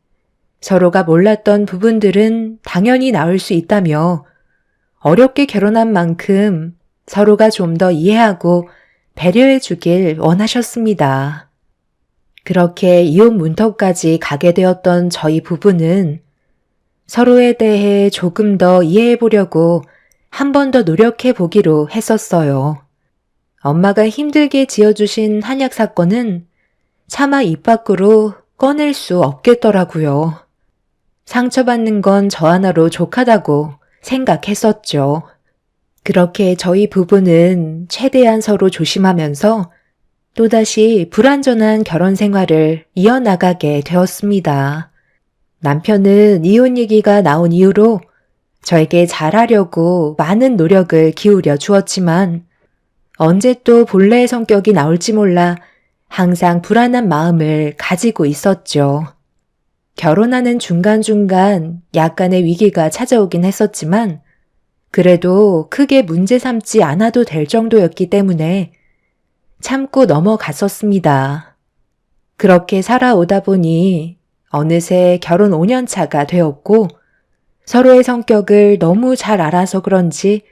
서로가 몰랐던 부분들은 당연히 나올 수 있다며 어렵게 결혼한 만큼 서로가 좀 더 이해하고 배려해 주길 원하셨습니다. 그렇게 이혼 문턱까지 가게 되었던 저희 부부는 서로에 대해 조금 더 이해해 보려고 한 번 더 노력해 보기로 했었어요. 엄마가 힘들게 지어주신 한약 사건은 차마 입 밖으로 꺼낼 수 없겠더라고요. 상처받는 건 저 하나로 족하다고 생각했었죠. 그렇게 저희 부부는 최대한 서로 조심하면서 또다시 불완전한 결혼 생활을 이어나가게 되었습니다. 남편은 이혼 얘기가 나온 이후로 저에게 잘하려고 많은 노력을 기울여 주었지만 언제 또 본래의 성격이 나올지 몰라 항상 불안한 마음을 가지고 있었죠. 결혼하는 중간중간 약간의 위기가 찾아오긴 했었지만 그래도 크게 문제 삼지 않아도 될 정도였기 때문에 참고 넘어갔었습니다. 그렇게 살아오다 보니 어느새 결혼 5년 차가 되었고 서로의 성격을 너무 잘 알아서 그런지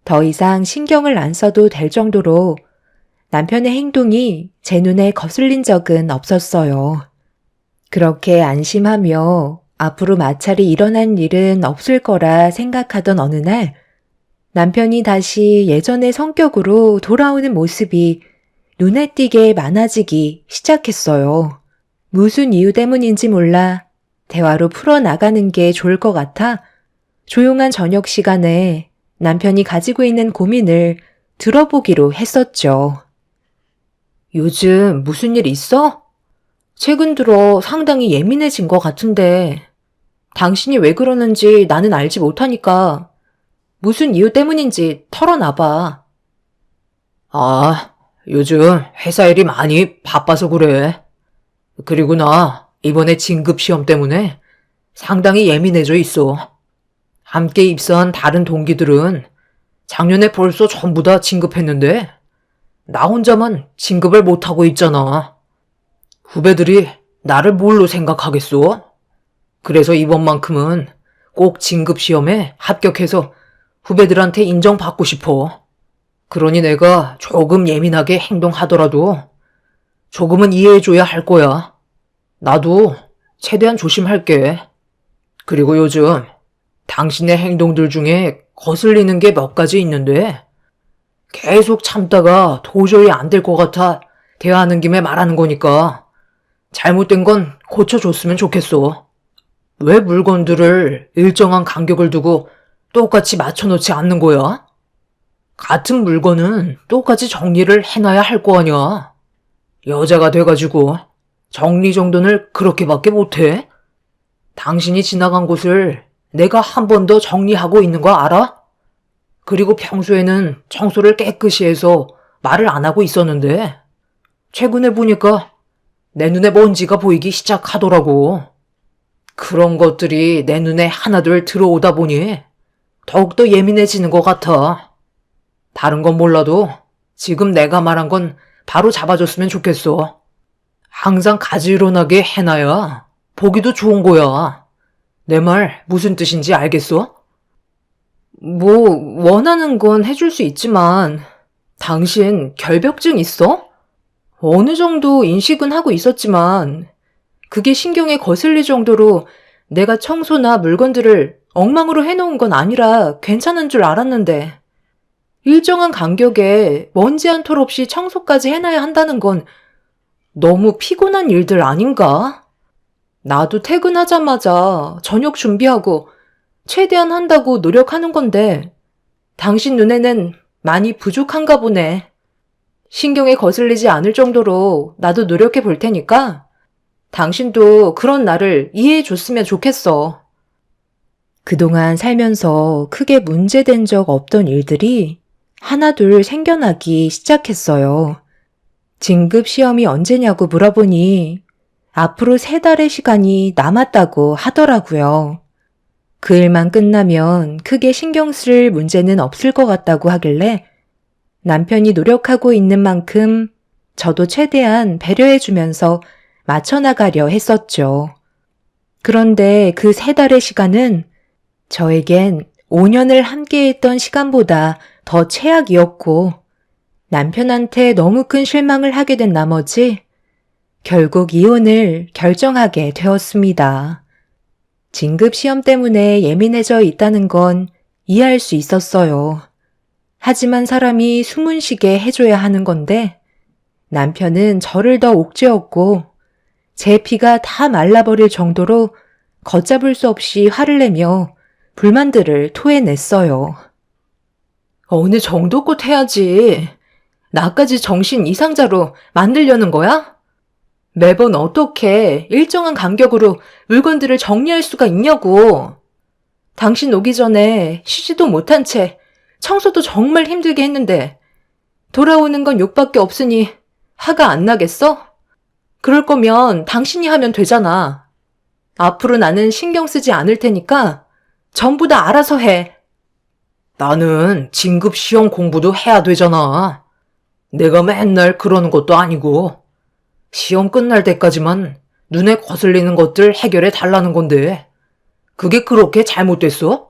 더 이상 신경을 안 써도 될 정도로 남편의 행동이 제 눈에 거슬린 적은 없었어요. 그렇게 안심하며 앞으로 마찰이 일어난 일은 없을 거라 생각하던 어느 날 남편이 다시 예전의 성격으로 돌아오는 모습이 눈에 띄게 많아지기 시작했어요. 무슨 이유 때문인지 몰라 대화로 풀어나가는 게 좋을 것 같아 조용한 저녁 시간에 남편이 가지고 있는 고민을 들어보기로 했었죠. 요즘 무슨 일 있어? 최근 들어 상당히 예민해진 것 같은데 당신이 왜 그러는지 나는 알지 못하니까 무슨 이유 때문인지 털어놔봐. 아, 요즘 회사 일이 많이 바빠서 그래. 그리고 나 이번에 진급 시험 때문에 상당히 예민해져 있어. 함께 입사한 다른 동기들은 작년에 벌써 전부 다 진급했는데 나 혼자만 진급을 못하고 있잖아. 후배들이 나를 뭘로 생각하겠어? 그래서 이번만큼은 꼭 진급 시험에 합격해서 후배들한테 인정받고 싶어. 그러니 내가 조금 예민하게 행동하더라도 조금은 이해해줘야 할 거야. 나도 최대한 조심할게. 그리고 요즘 당신의 행동들 중에 거슬리는 게 몇 가지 있는데 계속 참다가 도저히 안 될 것 같아 대화하는 김에 말하는 거니까 잘못된 건 고쳐줬으면 좋겠어. 왜 물건들을 일정한 간격을 두고 똑같이 맞춰놓지 않는 거야? 같은 물건은 똑같이 정리를 해놔야 할 거 아니야. 여자가 돼가지고 정리 정돈을 그렇게밖에 못해? 당신이 지나간 곳을 내가 한 번 더 정리하고 있는 거 알아? 그리고 평소에는 청소를 깨끗이 해서 말을 안 하고 있었는데 최근에 보니까 내 눈에 먼지가 보이기 시작하더라고. 그런 것들이 내 눈에 하나둘 들어오다 보니 더욱더 예민해지는 것 같아. 다른 건 몰라도 지금 내가 말한 건 바로 잡아줬으면 좋겠어. 항상 가지런하게 해놔야 보기도 좋은 거야. 내 말 무슨 뜻인지 알겠어? 뭐 원하는 건 해줄 수 있지만 당신 결벽증 있어? 어느 정도 인식은 하고 있었지만 그게 신경에 거슬릴 정도로 내가 청소나 물건들을 엉망으로 해놓은 건 아니라 괜찮은 줄 알았는데 일정한 간격에 먼지 한 톨 없이 청소까지 해놔야 한다는 건 너무 피곤한 일들 아닌가? 나도 퇴근하자마자 저녁 준비하고 최대한 한다고 노력하는 건데 당신 눈에는 많이 부족한가 보네. 신경에 거슬리지 않을 정도로 나도 노력해 볼 테니까 당신도 그런 나를 이해해 줬으면 좋겠어. 그동안 살면서 크게 문제된 적 없던 일들이 하나둘 생겨나기 시작했어요. 진급 시험이 언제냐고 물어보니 앞으로 3달의 시간이 남았다고 하더라고요. 그 일만 끝나면 크게 신경 쓸 문제는 없을 것 같다고 하길래 남편이 노력하고 있는 만큼 저도 최대한 배려해주면서 맞춰나가려 했었죠. 그런데 그 3달의 시간은 저에겐 5년을 함께했던 시간보다 더 최악이었고 남편한테 너무 큰 실망을 하게 된 나머지 결국 이혼을 결정하게 되었습니다. 진급 시험 때문에 예민해져 있다는 건 이해할 수 있었어요. 하지만 사람이 숨은 쉬게 해줘야 하는 건데 남편은 저를 더 옥죄었고 제 피가 다 말라버릴 정도로 걷잡을 수 없이 화를 내며 불만들을 토해냈어요. 어느 정도껏 해야지. 나까지 정신 이상자로 만들려는 거야? 매번 어떻게 일정한 간격으로 물건들을 정리할 수가 있냐고. 당신 오기 전에 쉬지도 못한 채 청소도 정말 힘들게 했는데 돌아오는 건 욕밖에 없으니 화가 안 나겠어? 그럴 거면 당신이 하면 되잖아. 앞으로 나는 신경 쓰지 않을 테니까 전부 다 알아서 해. 나는 진급 시험 공부도 해야 되잖아. 내가 맨날 그러는 것도 아니고 시험 끝날 때까지만 눈에 거슬리는 것들 해결해 달라는 건데 그게 그렇게 잘못됐어?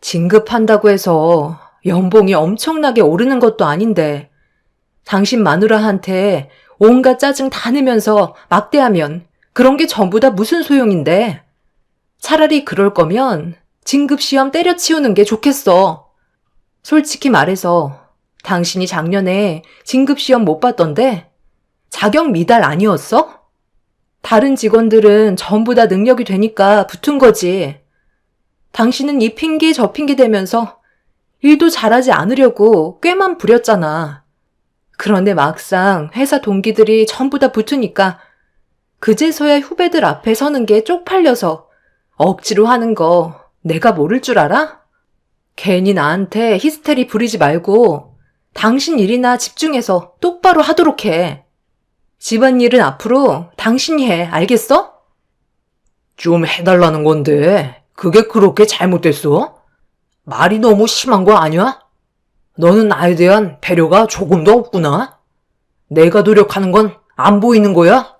진급한다고 해서 연봉이 엄청나게 오르는 것도 아닌데 당신 마누라한테 온갖 짜증 다 내면서 막대하면 그런 게 전부 다 무슨 소용인데. 차라리 그럴 거면 진급시험 때려치우는 게 좋겠어. 솔직히 말해서 당신이 작년에 진급시험 못 봤던데 자격 미달 아니었어? 다른 직원들은 전부 다 능력이 되니까 붙은 거지. 당신은 이 핑계 저 핑계 대면서 일도 잘하지 않으려고 꾀만 부렸잖아. 그런데 막상 회사 동기들이 전부 다 붙으니까 그제서야 후배들 앞에 서는 게 쪽팔려서 억지로 하는 거 내가 모를 줄 알아? 괜히 나한테 히스테리 부리지 말고 당신 일이나 집중해서 똑바로 하도록 해. 집안일은 앞으로 당신이 해, 알겠어? 좀 해달라는 건데 그게 그렇게 잘못됐어? 말이 너무 심한 거 아니야? 너는 나에 대한 배려가 조금도 없구나. 내가 노력하는 건 안 보이는 거야?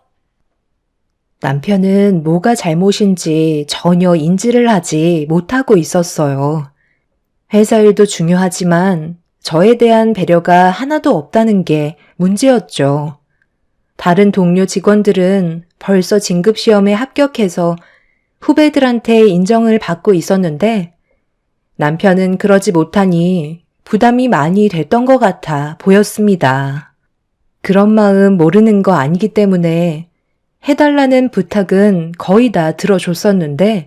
남편은 뭐가 잘못인지 전혀 인지를 하지 못하고 있었어요. 회사 일도 중요하지만 저에 대한 배려가 하나도 없다는 게 문제였죠. 다른 동료 직원들은 벌써 진급시험에 합격해서 후배들한테 인정을 받고 있었는데 남편은 그러지 못하니 부담이 많이 됐던 것 같아 보였습니다. 그런 마음 모르는 거 아니기 때문에 해달라는 부탁은 거의 다 들어줬었는데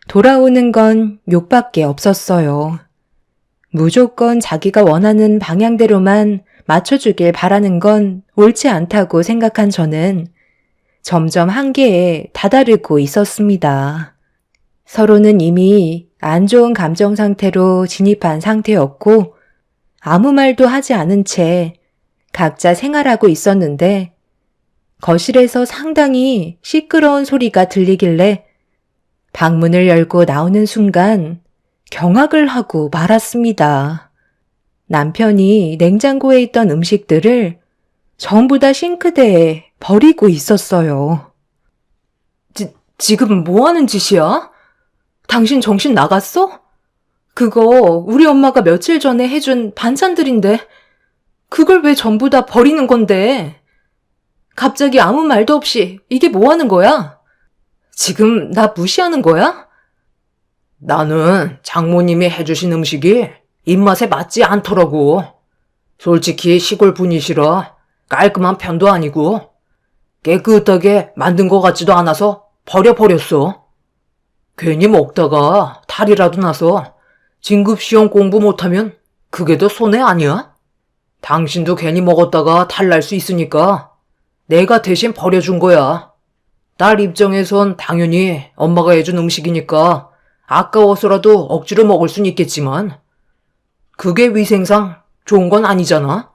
돌아오는 건 욕밖에 없었어요. 무조건 자기가 원하는 방향대로만 맞춰주길 바라는 건 옳지 않다고 생각한 저는 점점 한계에 다다르고 있었습니다. 서로는 이미 안 좋은 감정 상태로 진입한 상태였고 아무 말도 하지 않은 채 각자 생활하고 있었는데 거실에서 상당히 시끄러운 소리가 들리길래 방문을 열고 나오는 순간 경악을 하고 말았습니다. 남편이 냉장고에 있던 음식들을 전부 다 싱크대에 버리고 있었어요. 지금 뭐 하는 짓이야? 당신 정신 나갔어? 그거 우리 엄마가 며칠 전에 해준 반찬들인데 그걸 왜 전부 다 버리는 건데? 갑자기 아무 말도 없이 이게 뭐 하는 거야? 지금 나 무시하는 거야? 나는 장모님이 해주신 음식이 입맛에 맞지 않더라고. 솔직히 시골 분이시라 깔끔한 편도 아니고 깨끗하게 만든 것 같지도 않아서 버려버렸어. 괜히 먹다가 탈이라도 나서 진급시험 공부 못하면 그게 더 손해 아니야? 당신도 괜히 먹었다가 탈 날 수 있으니까 내가 대신 버려준 거야. 딸 입장에선 당연히 엄마가 해준 음식이니까 아까워서라도 억지로 먹을 순 있겠지만 그게 위생상 좋은 건 아니잖아.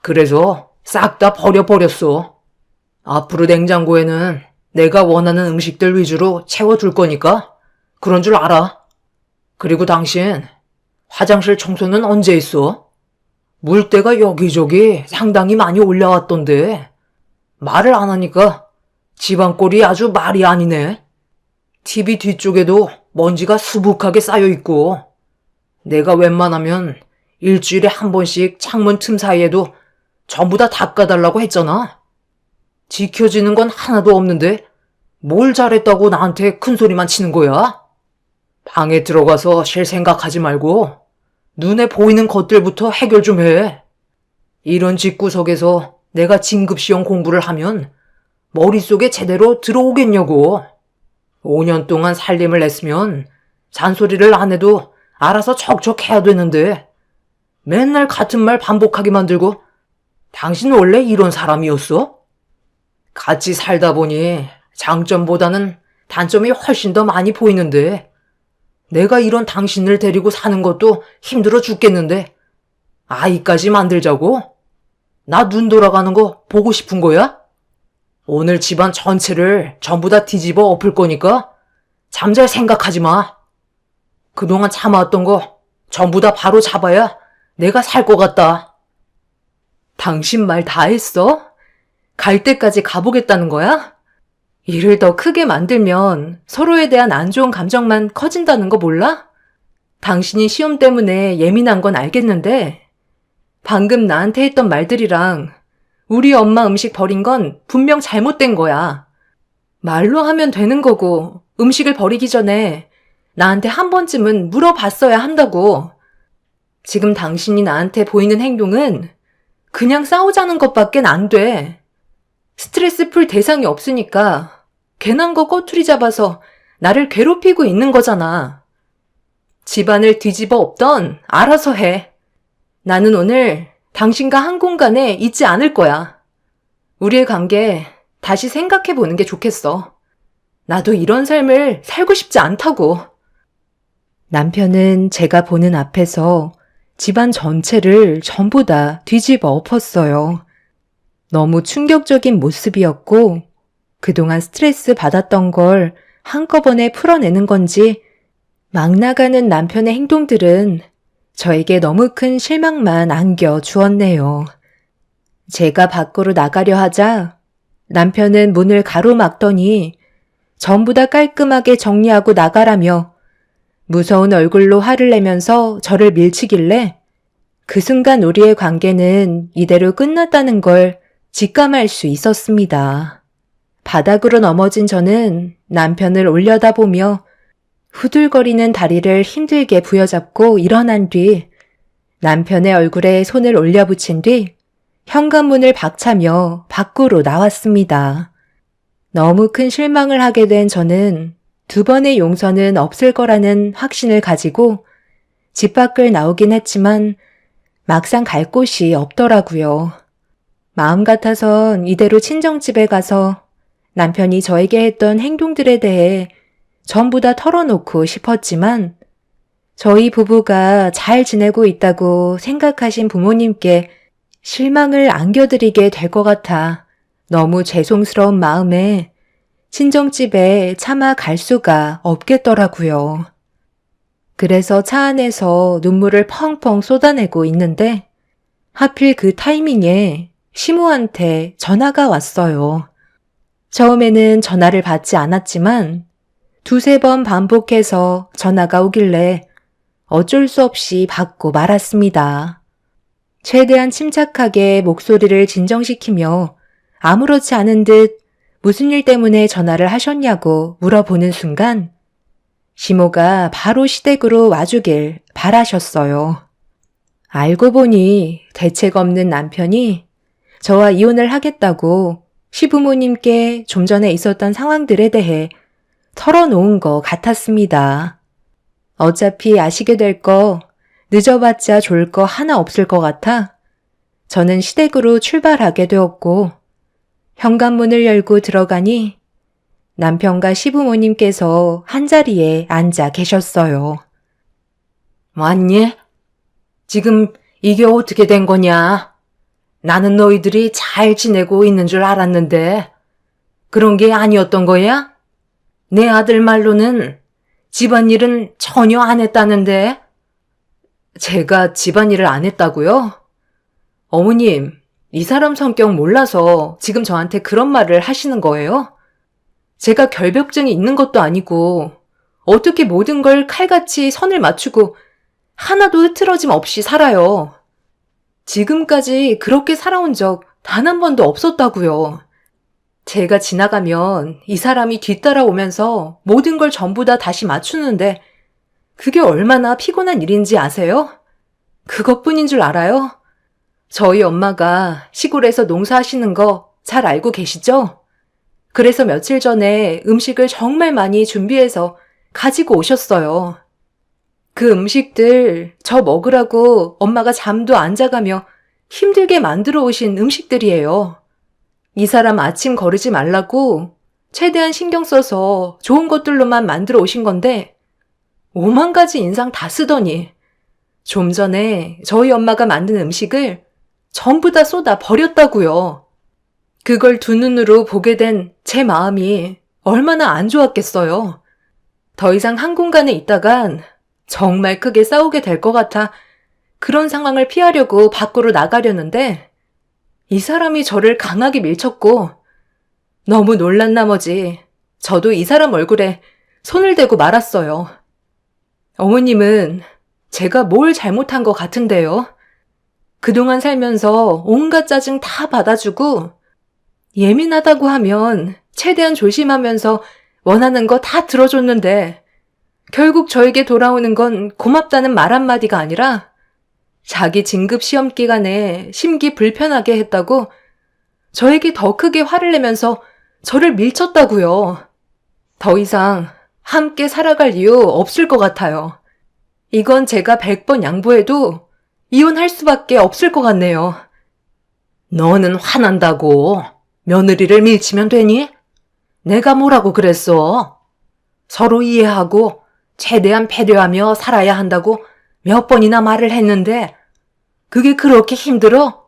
그래서 싹 다 버려버렸어. 앞으로 냉장고에는 내가 원하는 음식들 위주로 채워둘 거니까 그런 줄 알아. 그리고 당신, 화장실 청소는 언제 했어? 물때가 여기저기 상당히 많이 올라왔던데 말을 안 하니까 집안꼴이 아주 말이 아니네. TV 뒤쪽에도 먼지가 수북하게 쌓여있고 내가 웬만하면 일주일에 한 번씩 창문 틈 사이에도 전부 다 닦아달라고 했잖아. 지켜지는 건 하나도 없는데 뭘 잘했다고 나한테 큰소리만 치는 거야? 방에 들어가서 쉴 생각하지 말고 눈에 보이는 것들부터 해결 좀 해. 이런 집구석에서 내가 진급시험 공부를 하면 머릿속에 제대로 들어오겠냐고. 5년 동안 살림을 했으면 잔소리를 안 해도 알아서 척척 해야 되는데 맨날 같은 말 반복하게 만들고 당신 원래 이런 사람이었어? 같이 살다 보니 장점보다는 단점이 훨씬 더 많이 보이는데 내가 이런 당신을 데리고 사는 것도 힘들어 죽겠는데 아이까지 만들자고? 나 눈 돌아가는 거 보고 싶은 거야? 오늘 집안 전체를 전부 다 뒤집어 엎을 거니까 잠잘 생각하지 마. 그동안 참아왔던 거 전부 다 바로 잡아야 내가 살 것 같다. 당신 말 다 했어? 갈 때까지 가보겠다는 거야? 일을 더 크게 만들면 서로에 대한 안 좋은 감정만 커진다는 거 몰라? 당신이 시험 때문에 예민한 건 알겠는데 방금 나한테 했던 말들이랑 우리 엄마 음식 버린 건 분명 잘못된 거야. 말로 하면 되는 거고 음식을 버리기 전에 나한테 한 번쯤은 물어봤어야 한다고. 지금 당신이 나한테 보이는 행동은 그냥 싸우자는 것밖엔 안 돼. 스트레스 풀 대상이 없으니까 괜한 거 꼬투리 잡아서 나를 괴롭히고 있는 거잖아. 집안을 뒤집어 엎던 알아서 해. 나는 오늘 당신과 한 공간에 있지 않을 거야. 우리의 관계 다시 생각해 보는 게 좋겠어. 나도 이런 삶을 살고 싶지 않다고. 남편은 제가 보는 앞에서 집안 전체를 전부 다 뒤집어 엎었어요. 너무 충격적인 모습이었고 그동안 스트레스 받았던 걸 한꺼번에 풀어내는 건지 막 나가는 남편의 행동들은 저에게 너무 큰 실망만 안겨 주었네요. 제가 밖으로 나가려 하자 남편은 문을 가로막더니 전부 다 깔끔하게 정리하고 나가라며 무서운 얼굴로 화를 내면서 저를 밀치길래 그 순간 우리의 관계는 이대로 끝났다는 걸 직감할 수 있었습니다. 바닥으로 넘어진 저는 남편을 올려다보며 후들거리는 다리를 힘들게 부여잡고 일어난 뒤 남편의 얼굴에 손을 올려붙인 뒤 현관문을 박차며 밖으로 나왔습니다. 너무 큰 실망을 하게 된 저는 2번의 용서는 없을 거라는 확신을 가지고 집 밖을 나오긴 했지만 막상 갈 곳이 없더라고요. 마음 같아선 이대로 친정집에 가서 남편이 저에게 했던 행동들에 대해 전부 다 털어놓고 싶었지만 저희 부부가 잘 지내고 있다고 생각하신 부모님께 실망을 안겨드리게 될 것 같아 너무 죄송스러운 마음에 친정집에 차마 갈 수가 없겠더라고요. 그래서 차 안에서 눈물을 펑펑 쏟아내고 있는데 하필 그 타이밍에 시모한테 전화가 왔어요. 처음에는 전화를 받지 않았지만 2-3번 반복해서 전화가 오길래 어쩔 수 없이 받고 말았습니다. 최대한 침착하게 목소리를 진정시키며 아무렇지 않은 듯 무슨 일 때문에 전화를 하셨냐고 물어보는 순간 시모가 바로 시댁으로 와주길 바라셨어요. 알고 보니 대책 없는 남편이 저와 이혼을 하겠다고 시부모님께 좀 전에 있었던 상황들에 대해 털어놓은 것 같았습니다. 어차피 아시게 될 거 늦어봤자 좋을 거 하나 없을 것 같아 저는 시댁으로 출발하게 되었고 현관문을 열고 들어가니 남편과 시부모님께서 한자리에 앉아 계셨어요. 왔니? 지금 이게 어떻게 된 거냐? 나는 너희들이 잘 지내고 있는 줄 알았는데 그런 게 아니었던 거야? 내 아들 말로는 집안일은 전혀 안 했다는데. 제가 집안일을 안 했다고요? 어머님, 이 사람 성격 몰라서 지금 저한테 그런 말을 하시는 거예요? 제가 결벽증이 있는 것도 아니고 어떻게 모든 걸 칼같이 선을 맞추고 하나도 흐트러짐 없이 살아요. 지금까지 그렇게 살아온 적 단 한 번도 없었다고요. 제가 지나가면 이 사람이 뒤따라오면서 모든 걸 전부 다 다시 맞추는데 그게 얼마나 피곤한 일인지 아세요? 그것뿐인 줄 알아요? 저희 엄마가 시골에서 농사하시는 거 잘 알고 계시죠? 그래서 며칠 전에 음식을 정말 많이 준비해서 가지고 오셨어요. 그 음식들 저 먹으라고 엄마가 잠도 안 자가며 힘들게 만들어 오신 음식들이에요. 이 사람 아침 거르지 말라고 최대한 신경 써서 좋은 것들로만 만들어 오신 건데 5만 가지 인상 다 쓰더니 좀 전에 저희 엄마가 만든 음식을 전부 다 쏟아 버렸다고요. 그걸 두 눈으로 보게 된 제 마음이 얼마나 안 좋았겠어요. 더 이상 한 공간에 있다간 정말 크게 싸우게 될 것 같아 그런 상황을 피하려고 밖으로 나가려는데 이 사람이 저를 강하게 밀쳤고 너무 놀란 나머지 저도 이 사람 얼굴에 손을 대고 말았어요. 어머님은 제가 뭘 잘못한 것 같은데요. 그동안 살면서 온갖 짜증 다 받아주고 예민하다고 하면 최대한 조심하면서 원하는 거 다 들어줬는데 결국 저에게 돌아오는 건 고맙다는 말 한마디가 아니라 자기 진급 시험 기간에 심기 불편하게 했다고 저에게 더 크게 화를 내면서 저를 밀쳤다고요. 더 이상 함께 살아갈 이유 없을 것 같아요. 이건 제가 100번 양보해도 이혼할 수밖에 없을 것 같네요. 너는 화난다고 며느리를 밀치면 되니? 내가 뭐라고 그랬어? 서로 이해하고 최대한 배려하며 살아야 한다고 몇 번이나 말을 했는데 그게 그렇게 힘들어?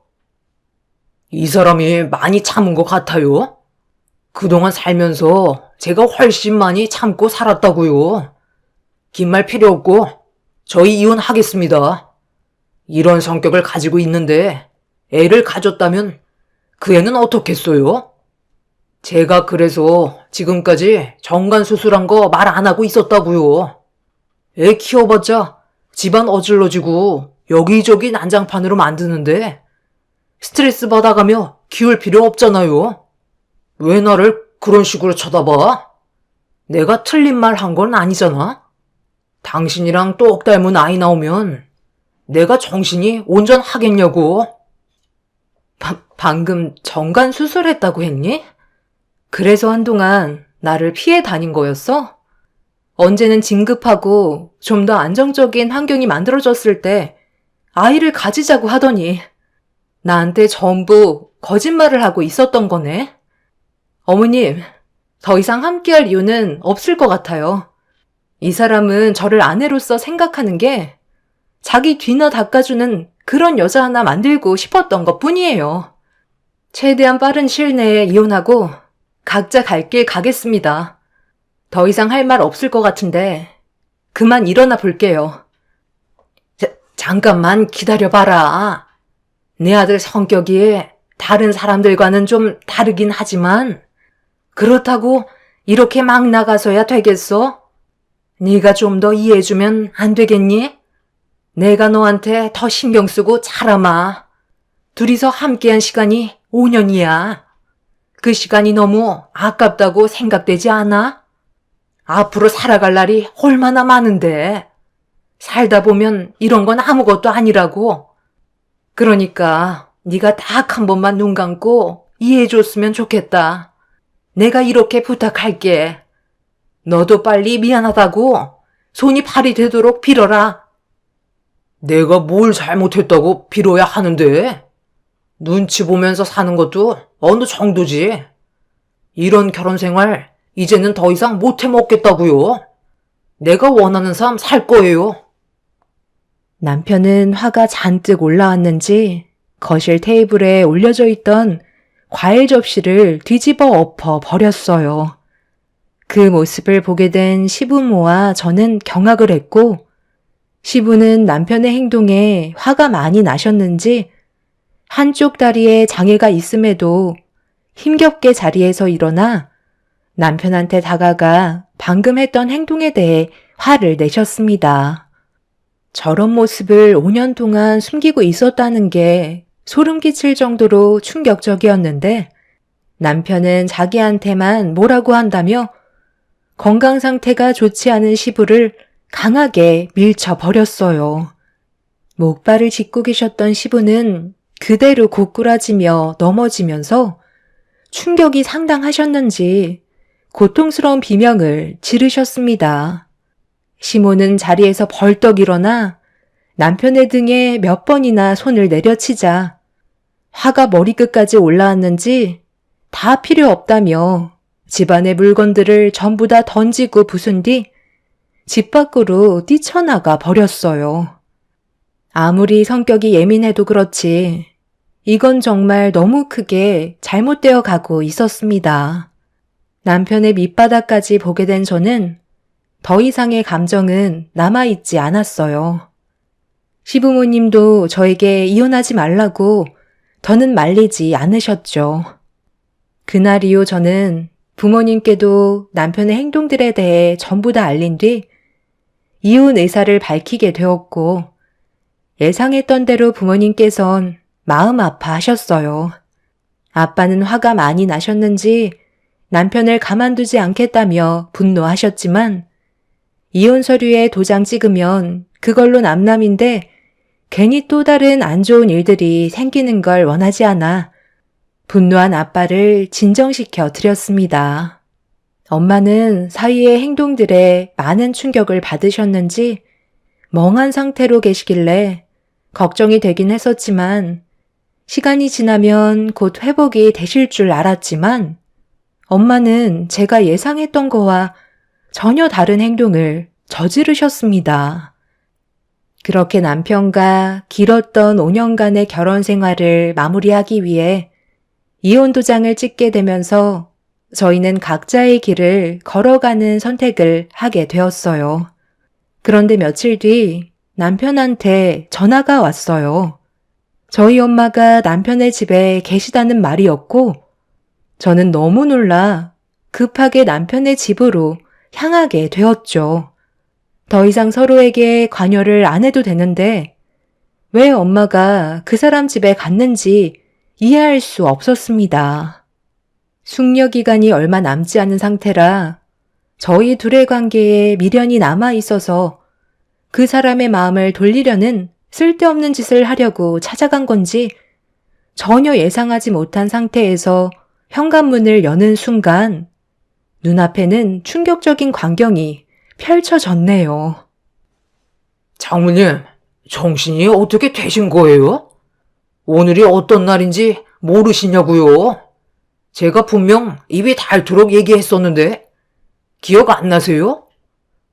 이 사람이 많이 참은 것 같아요. 그동안 살면서 제가 훨씬 많이 참고 살았다고요. 긴 말 필요 없고 저희 이혼하겠습니다. 이런 성격을 가지고 있는데 애를 가졌다면 그 애는 어떻겠어요? 제가 그래서 지금까지 정관 수술한 거 말 안 하고 있었다고요. 애 키워봤자 집안 어질러지고 여기저기 난장판으로 만드는데 스트레스 받아가며 키울 필요 없잖아요. 왜 나를 그런 식으로 쳐다봐? 내가 틀린 말 한 건 아니잖아. 당신이랑 똑 닮은 아이 나오면 내가 정신이 온전하겠냐고. 방금 정관 수술했다고 했니? 그래서 한동안 나를 피해 다닌 거였어? 언제는 진급하고 좀 더 안정적인 환경이 만들어졌을 때 아이를 가지자고 하더니 나한테 전부 거짓말을 하고 있었던 거네. 어머님, 더 이상 함께할 이유는 없을 것 같아요. 이 사람은 저를 아내로서 생각하는 게 자기 뒤나 닦아주는 그런 여자 하나 만들고 싶었던 것 뿐이에요. 최대한 빠른 시일 내에 이혼하고 각자 갈 길 가겠습니다. 더 이상 할 말 없을 것 같은데 그만 일어나 볼게요. 잠깐만 기다려봐라. 내 아들 성격이 다른 사람들과는 좀 다르긴 하지만 그렇다고 이렇게 막 나가서야 되겠어? 네가 좀 더 이해해주면 안 되겠니? 내가 너한테 더 신경 쓰고 자라마. 둘이서 함께한 시간이 5년이야. 그 시간이 너무 아깝다고 생각되지 않아? 앞으로 살아갈 날이 얼마나 많은데. 살다 보면 이런 건 아무것도 아니라고. 그러니까 네가 딱 한 번만 눈 감고 이해해줬으면 좋겠다. 내가 이렇게 부탁할게. 너도 빨리 미안하다고 손이 발이 되도록 빌어라. 내가 뭘 잘못했다고 빌어야 하는데? 눈치 보면서 사는 것도 어느 정도지. 이런 결혼 생활 이제는 더 이상 못 해먹겠다고요. 내가 원하는 삶 살 거예요. 남편은 화가 잔뜩 올라왔는지 거실 테이블에 올려져 있던 과일 접시를 뒤집어 엎어 버렸어요. 그 모습을 보게 된 시부모와 저는 경악을 했고, 시부는 남편의 행동에 화가 많이 나셨는지 한쪽 다리에 장애가 있음에도 힘겹게 자리에서 일어나 남편한테 다가가 방금 했던 행동에 대해 화를 내셨습니다. 저런 모습을 5년 동안 숨기고 있었다는 게 소름 끼칠 정도로 충격적이었는데, 남편은 자기한테만 뭐라고 한다며 건강 상태가 좋지 않은 시부를 강하게 밀쳐버렸어요. 목발을 짚고 계셨던 시부는 그대로 고꾸라지며 넘어지면서 충격이 상당하셨는지 고통스러운 비명을 지르셨습니다. 시모는 자리에서 벌떡 일어나 남편의 등에 몇 번이나 손을 내려치자 화가 머리끝까지 올라왔는지 다 필요 없다며 집안의 물건들을 전부 다 던지고 부순 뒤 집 밖으로 뛰쳐나가 버렸어요. 아무리 성격이 예민해도 그렇지 이건 정말 너무 크게 잘못되어 가고 있었습니다. 남편의 밑바닥까지 보게 된 저는 더 이상의 감정은 남아있지 않았어요. 시부모님도 저에게 이혼하지 말라고 더는 말리지 않으셨죠. 그날 이후 저는 부모님께도 남편의 행동들에 대해 전부 다 알린 뒤 이혼 의사를 밝히게 되었고, 예상했던 대로 부모님께선 마음 아파하셨어요. 아빠는 화가 많이 나셨는지 남편을 가만두지 않겠다며 분노하셨지만, 이혼 서류에 도장 찍으면 그걸로 남남인데 괜히 또 다른 안 좋은 일들이 생기는 걸 원하지 않아 분노한 아빠를 진정시켜 드렸습니다. 엄마는 사위의 행동들에 많은 충격을 받으셨는지 멍한 상태로 계시길래 걱정이 되긴 했었지만, 시간이 지나면 곧 회복이 되실 줄 알았지만 엄마는 제가 예상했던 거와 전혀 다른 행동을 저지르셨습니다. 그렇게 남편과 길었던 5년간의 결혼 생활을 마무리하기 위해 이혼 도장을 찍게 되면서 저희는 각자의 길을 걸어가는 선택을 하게 되었어요. 그런데 며칠 뒤 남편한테 전화가 왔어요. 저희 엄마가 남편의 집에 계시다는 말이었고, 저는 너무 놀라 급하게 남편의 집으로 향하게 되었죠. 더 이상 서로에게 관여를 안 해도 되는데 왜 엄마가 그 사람 집에 갔는지 이해할 수 없었습니다. 숙려 기간이 얼마 남지 않은 상태라 저희 둘의 관계에 미련이 남아 있어서 그 사람의 마음을 돌리려는 쓸데없는 짓을 하려고 찾아간 건지 전혀 예상하지 못한 상태에서 현관문을 여는 순간 눈앞에는 충격적인 광경이 펼쳐졌네요. 장모님, 정신이 어떻게 되신 거예요? 오늘이 어떤 날인지 모르시냐고요? 제가 분명 입이 닳도록 얘기했었는데 기억 안 나세요?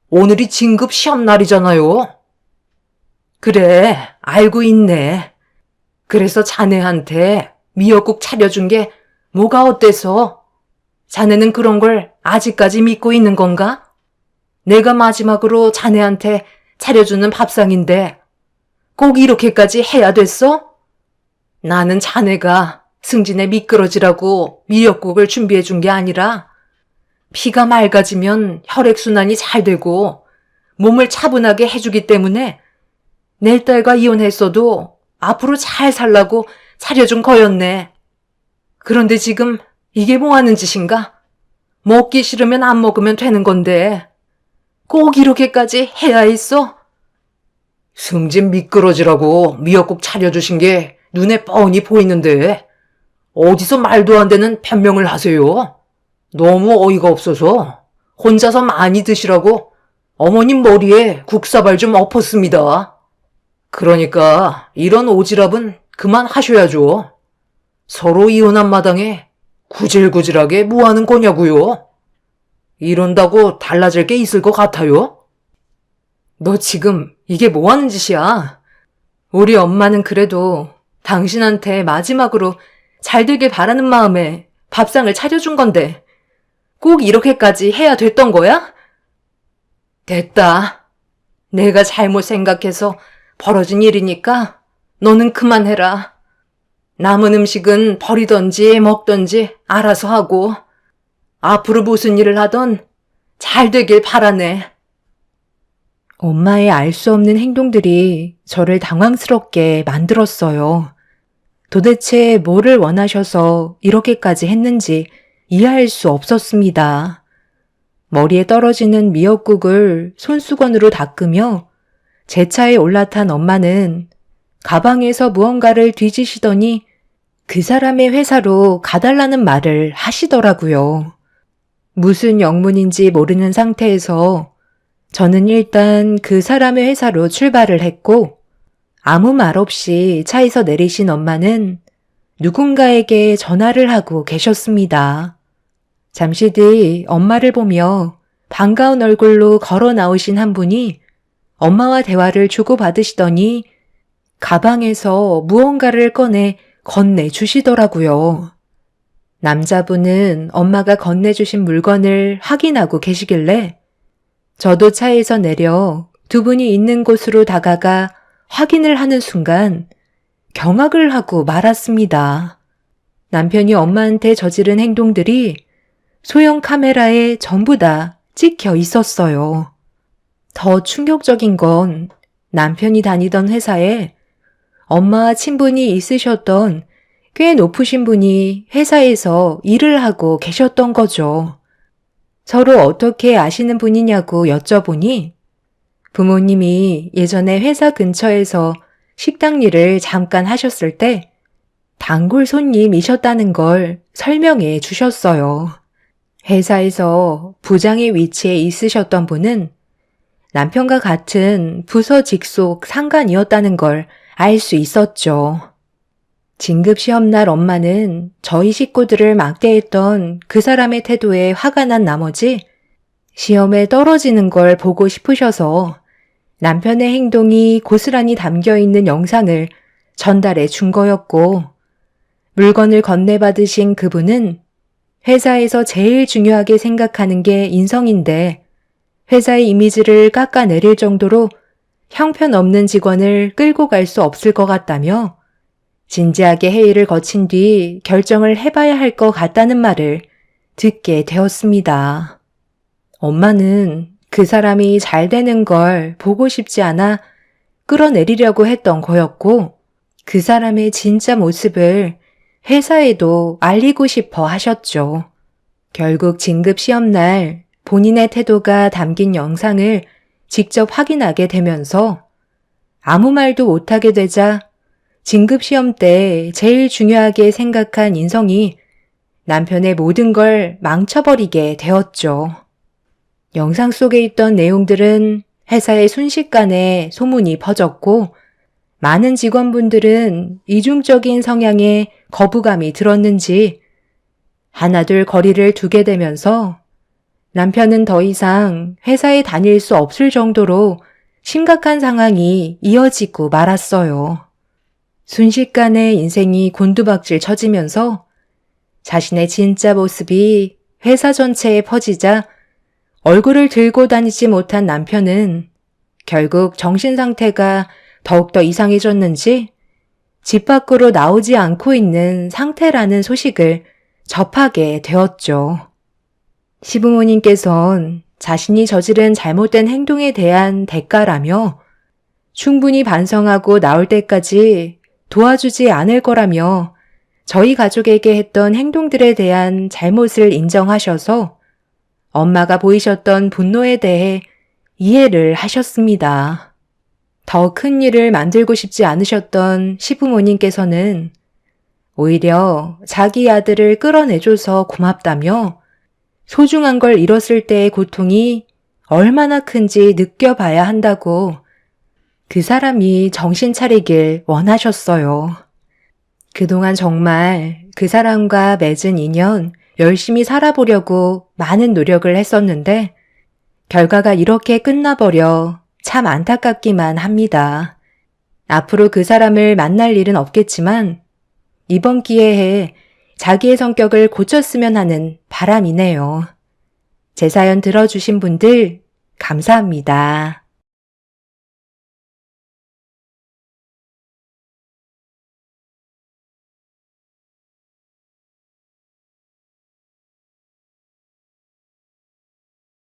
오늘이 진급 시험 날이잖아요. 그래, 알고 있네. 그래서 자네한테 미역국 차려준 게 뭐가 어때서? 자네는 그런 걸 아직까지 믿고 있는 건가? 내가 마지막으로 자네한테 차려주는 밥상인데 꼭 이렇게까지 해야 됐어? 나는 자네가 승진에 미끄러지라고 미역국을 준비해 준 게 아니라 피가 맑아지면 혈액순환이 잘 되고 몸을 차분하게 해주기 때문에 내 딸과 이혼했어도 앞으로 잘 살라고 차려준 거였네. 그런데 지금 이게 뭐 하는 짓인가? 먹기 싫으면 안 먹으면 되는 건데 꼭 이렇게까지 해야 했어? 승진 미끄러지라고 미역국 차려주신 게 눈에 뻔히 보이는데 어디서 말도 안 되는 변명을 하세요? 너무 어이가 없어서 혼자서 많이 드시라고 어머님 머리에 국사발 좀 엎었습니다. 그러니까 이런 오지랖은 그만하셔야죠. 서로 이혼한 마당에 구질구질하게 뭐 하는 거냐고요? 이런다고 달라질 게 있을 것 같아요? 너 지금 이게 뭐 하는 짓이야? 우리 엄마는 그래도 당신한테 마지막으로 잘 되길 바라는 마음에 밥상을 차려준 건데 꼭 이렇게까지 해야 됐던 거야? 됐다. 내가 잘못 생각해서 벌어진 일이니까 너는 그만해라. 남은 음식은 버리던지 먹던지 알아서 하고 앞으로 무슨 일을 하던 잘 되길 바라네. 엄마의 알 수 없는 행동들이 저를 당황스럽게 만들었어요. 도대체 뭐를 원하셔서 이렇게까지 했는지 이해할 수 없었습니다. 머리에 떨어지는 미역국을 손수건으로 닦으며 제 차에 올라탄 엄마는 가방에서 무언가를 뒤지시더니 그 사람의 회사로 가달라는 말을 하시더라고요. 무슨 영문인지 모르는 상태에서 저는 일단 그 사람의 회사로 출발을 했고 아무 말 없이 차에서 내리신 엄마는 누군가에게 전화를 하고 계셨습니다. 잠시 뒤 엄마를 보며 반가운 얼굴로 걸어 나오신 한 분이 엄마와 대화를 주고받으시더니 가방에서 무언가를 꺼내 건네주시더라고요. 남자분은 엄마가 건네주신 물건을 확인하고 계시길래 저도 차에서 내려 두 분이 있는 곳으로 다가가 확인을 하는 순간 경악을 하고 말았습니다. 남편이 엄마한테 저지른 행동들이 소형 카메라에 전부 다 찍혀 있었어요. 더 충격적인 건 남편이 다니던 회사에 엄마와 친분이 있으셨던 꽤 높으신 분이 회사에서 일을 하고 계셨던 거죠. 서로 어떻게 아시는 분이냐고 여쭤보니 부모님이 예전에 회사 근처에서 식당 일을 잠깐 하셨을 때 단골 손님이셨다는 걸 설명해 주셨어요. 회사에서 부장의 위치에 있으셨던 분은 남편과 같은 부서 직속 상관이었다는 걸 알 수 있었죠. 진급 시험날 엄마는 저희 식구들을 막대했던 그 사람의 태도에 화가 난 나머지 시험에 떨어지는 걸 보고 싶으셔서 남편의 행동이 고스란히 담겨있는 영상을 전달해 준 거였고 물건을 건네받으신 그분은 회사에서 제일 중요하게 생각하는 게 인성인데 회사의 이미지를 깎아내릴 정도로 형편없는 직원을 끌고 갈 수 없을 것 같다며 진지하게 회의를 거친 뒤 결정을 해봐야 할 것 같다는 말을 듣게 되었습니다. 엄마는 그 사람이 잘 되는 걸 보고 싶지 않아 끌어내리려고 했던 거였고 그 사람의 진짜 모습을 회사에도 알리고 싶어 하셨죠. 결국 진급 시험날 본인의 태도가 담긴 영상을 직접 확인하게 되면서 아무 말도 못하게 되자 진급 시험 때 제일 중요하게 생각한 인성이 남편의 모든 걸 망쳐버리게 되었죠. 영상 속에 있던 내용들은 회사의 순식간에 소문이 퍼졌고 많은 직원분들은 이중적인 성향에 거부감이 들었는지 하나둘 거리를 두게 되면서 남편은 더 이상 회사에 다닐 수 없을 정도로 심각한 상황이 이어지고 말았어요. 순식간에 인생이 곤두박질 쳐지면서 자신의 진짜 모습이 회사 전체에 퍼지자 얼굴을 들고 다니지 못한 남편은 결국 정신 상태가 더욱더 이상해졌는지 집 밖으로 나오지 않고 있는 상태라는 소식을 접하게 되었죠. 시부모님께선 자신이 저지른 잘못된 행동에 대한 대가라며 충분히 반성하고 나올 때까지 도와주지 않을 거라며 저희 가족에게 했던 행동들에 대한 잘못을 인정하셔서 엄마가 보이셨던 분노에 대해 이해를 하셨습니다. 더 큰 일을 만들고 싶지 않으셨던 시부모님께서는 오히려 자기 아들을 끌어내줘서 고맙다며 소중한 걸 잃었을 때의 고통이 얼마나 큰지 느껴봐야 한다고 그 사람이 정신 차리길 원하셨어요. 그동안 정말 그 사람과 맺은 인연 열심히 살아보려고 많은 노력을 했었는데 결과가 이렇게 끝나버려 참 안타깝기만 합니다. 앞으로 그 사람을 만날 일은 없겠지만 이번 기회에 자기의 성격을 고쳤으면 하는 바람이네요. 제 사연 들어주신 분들 감사합니다.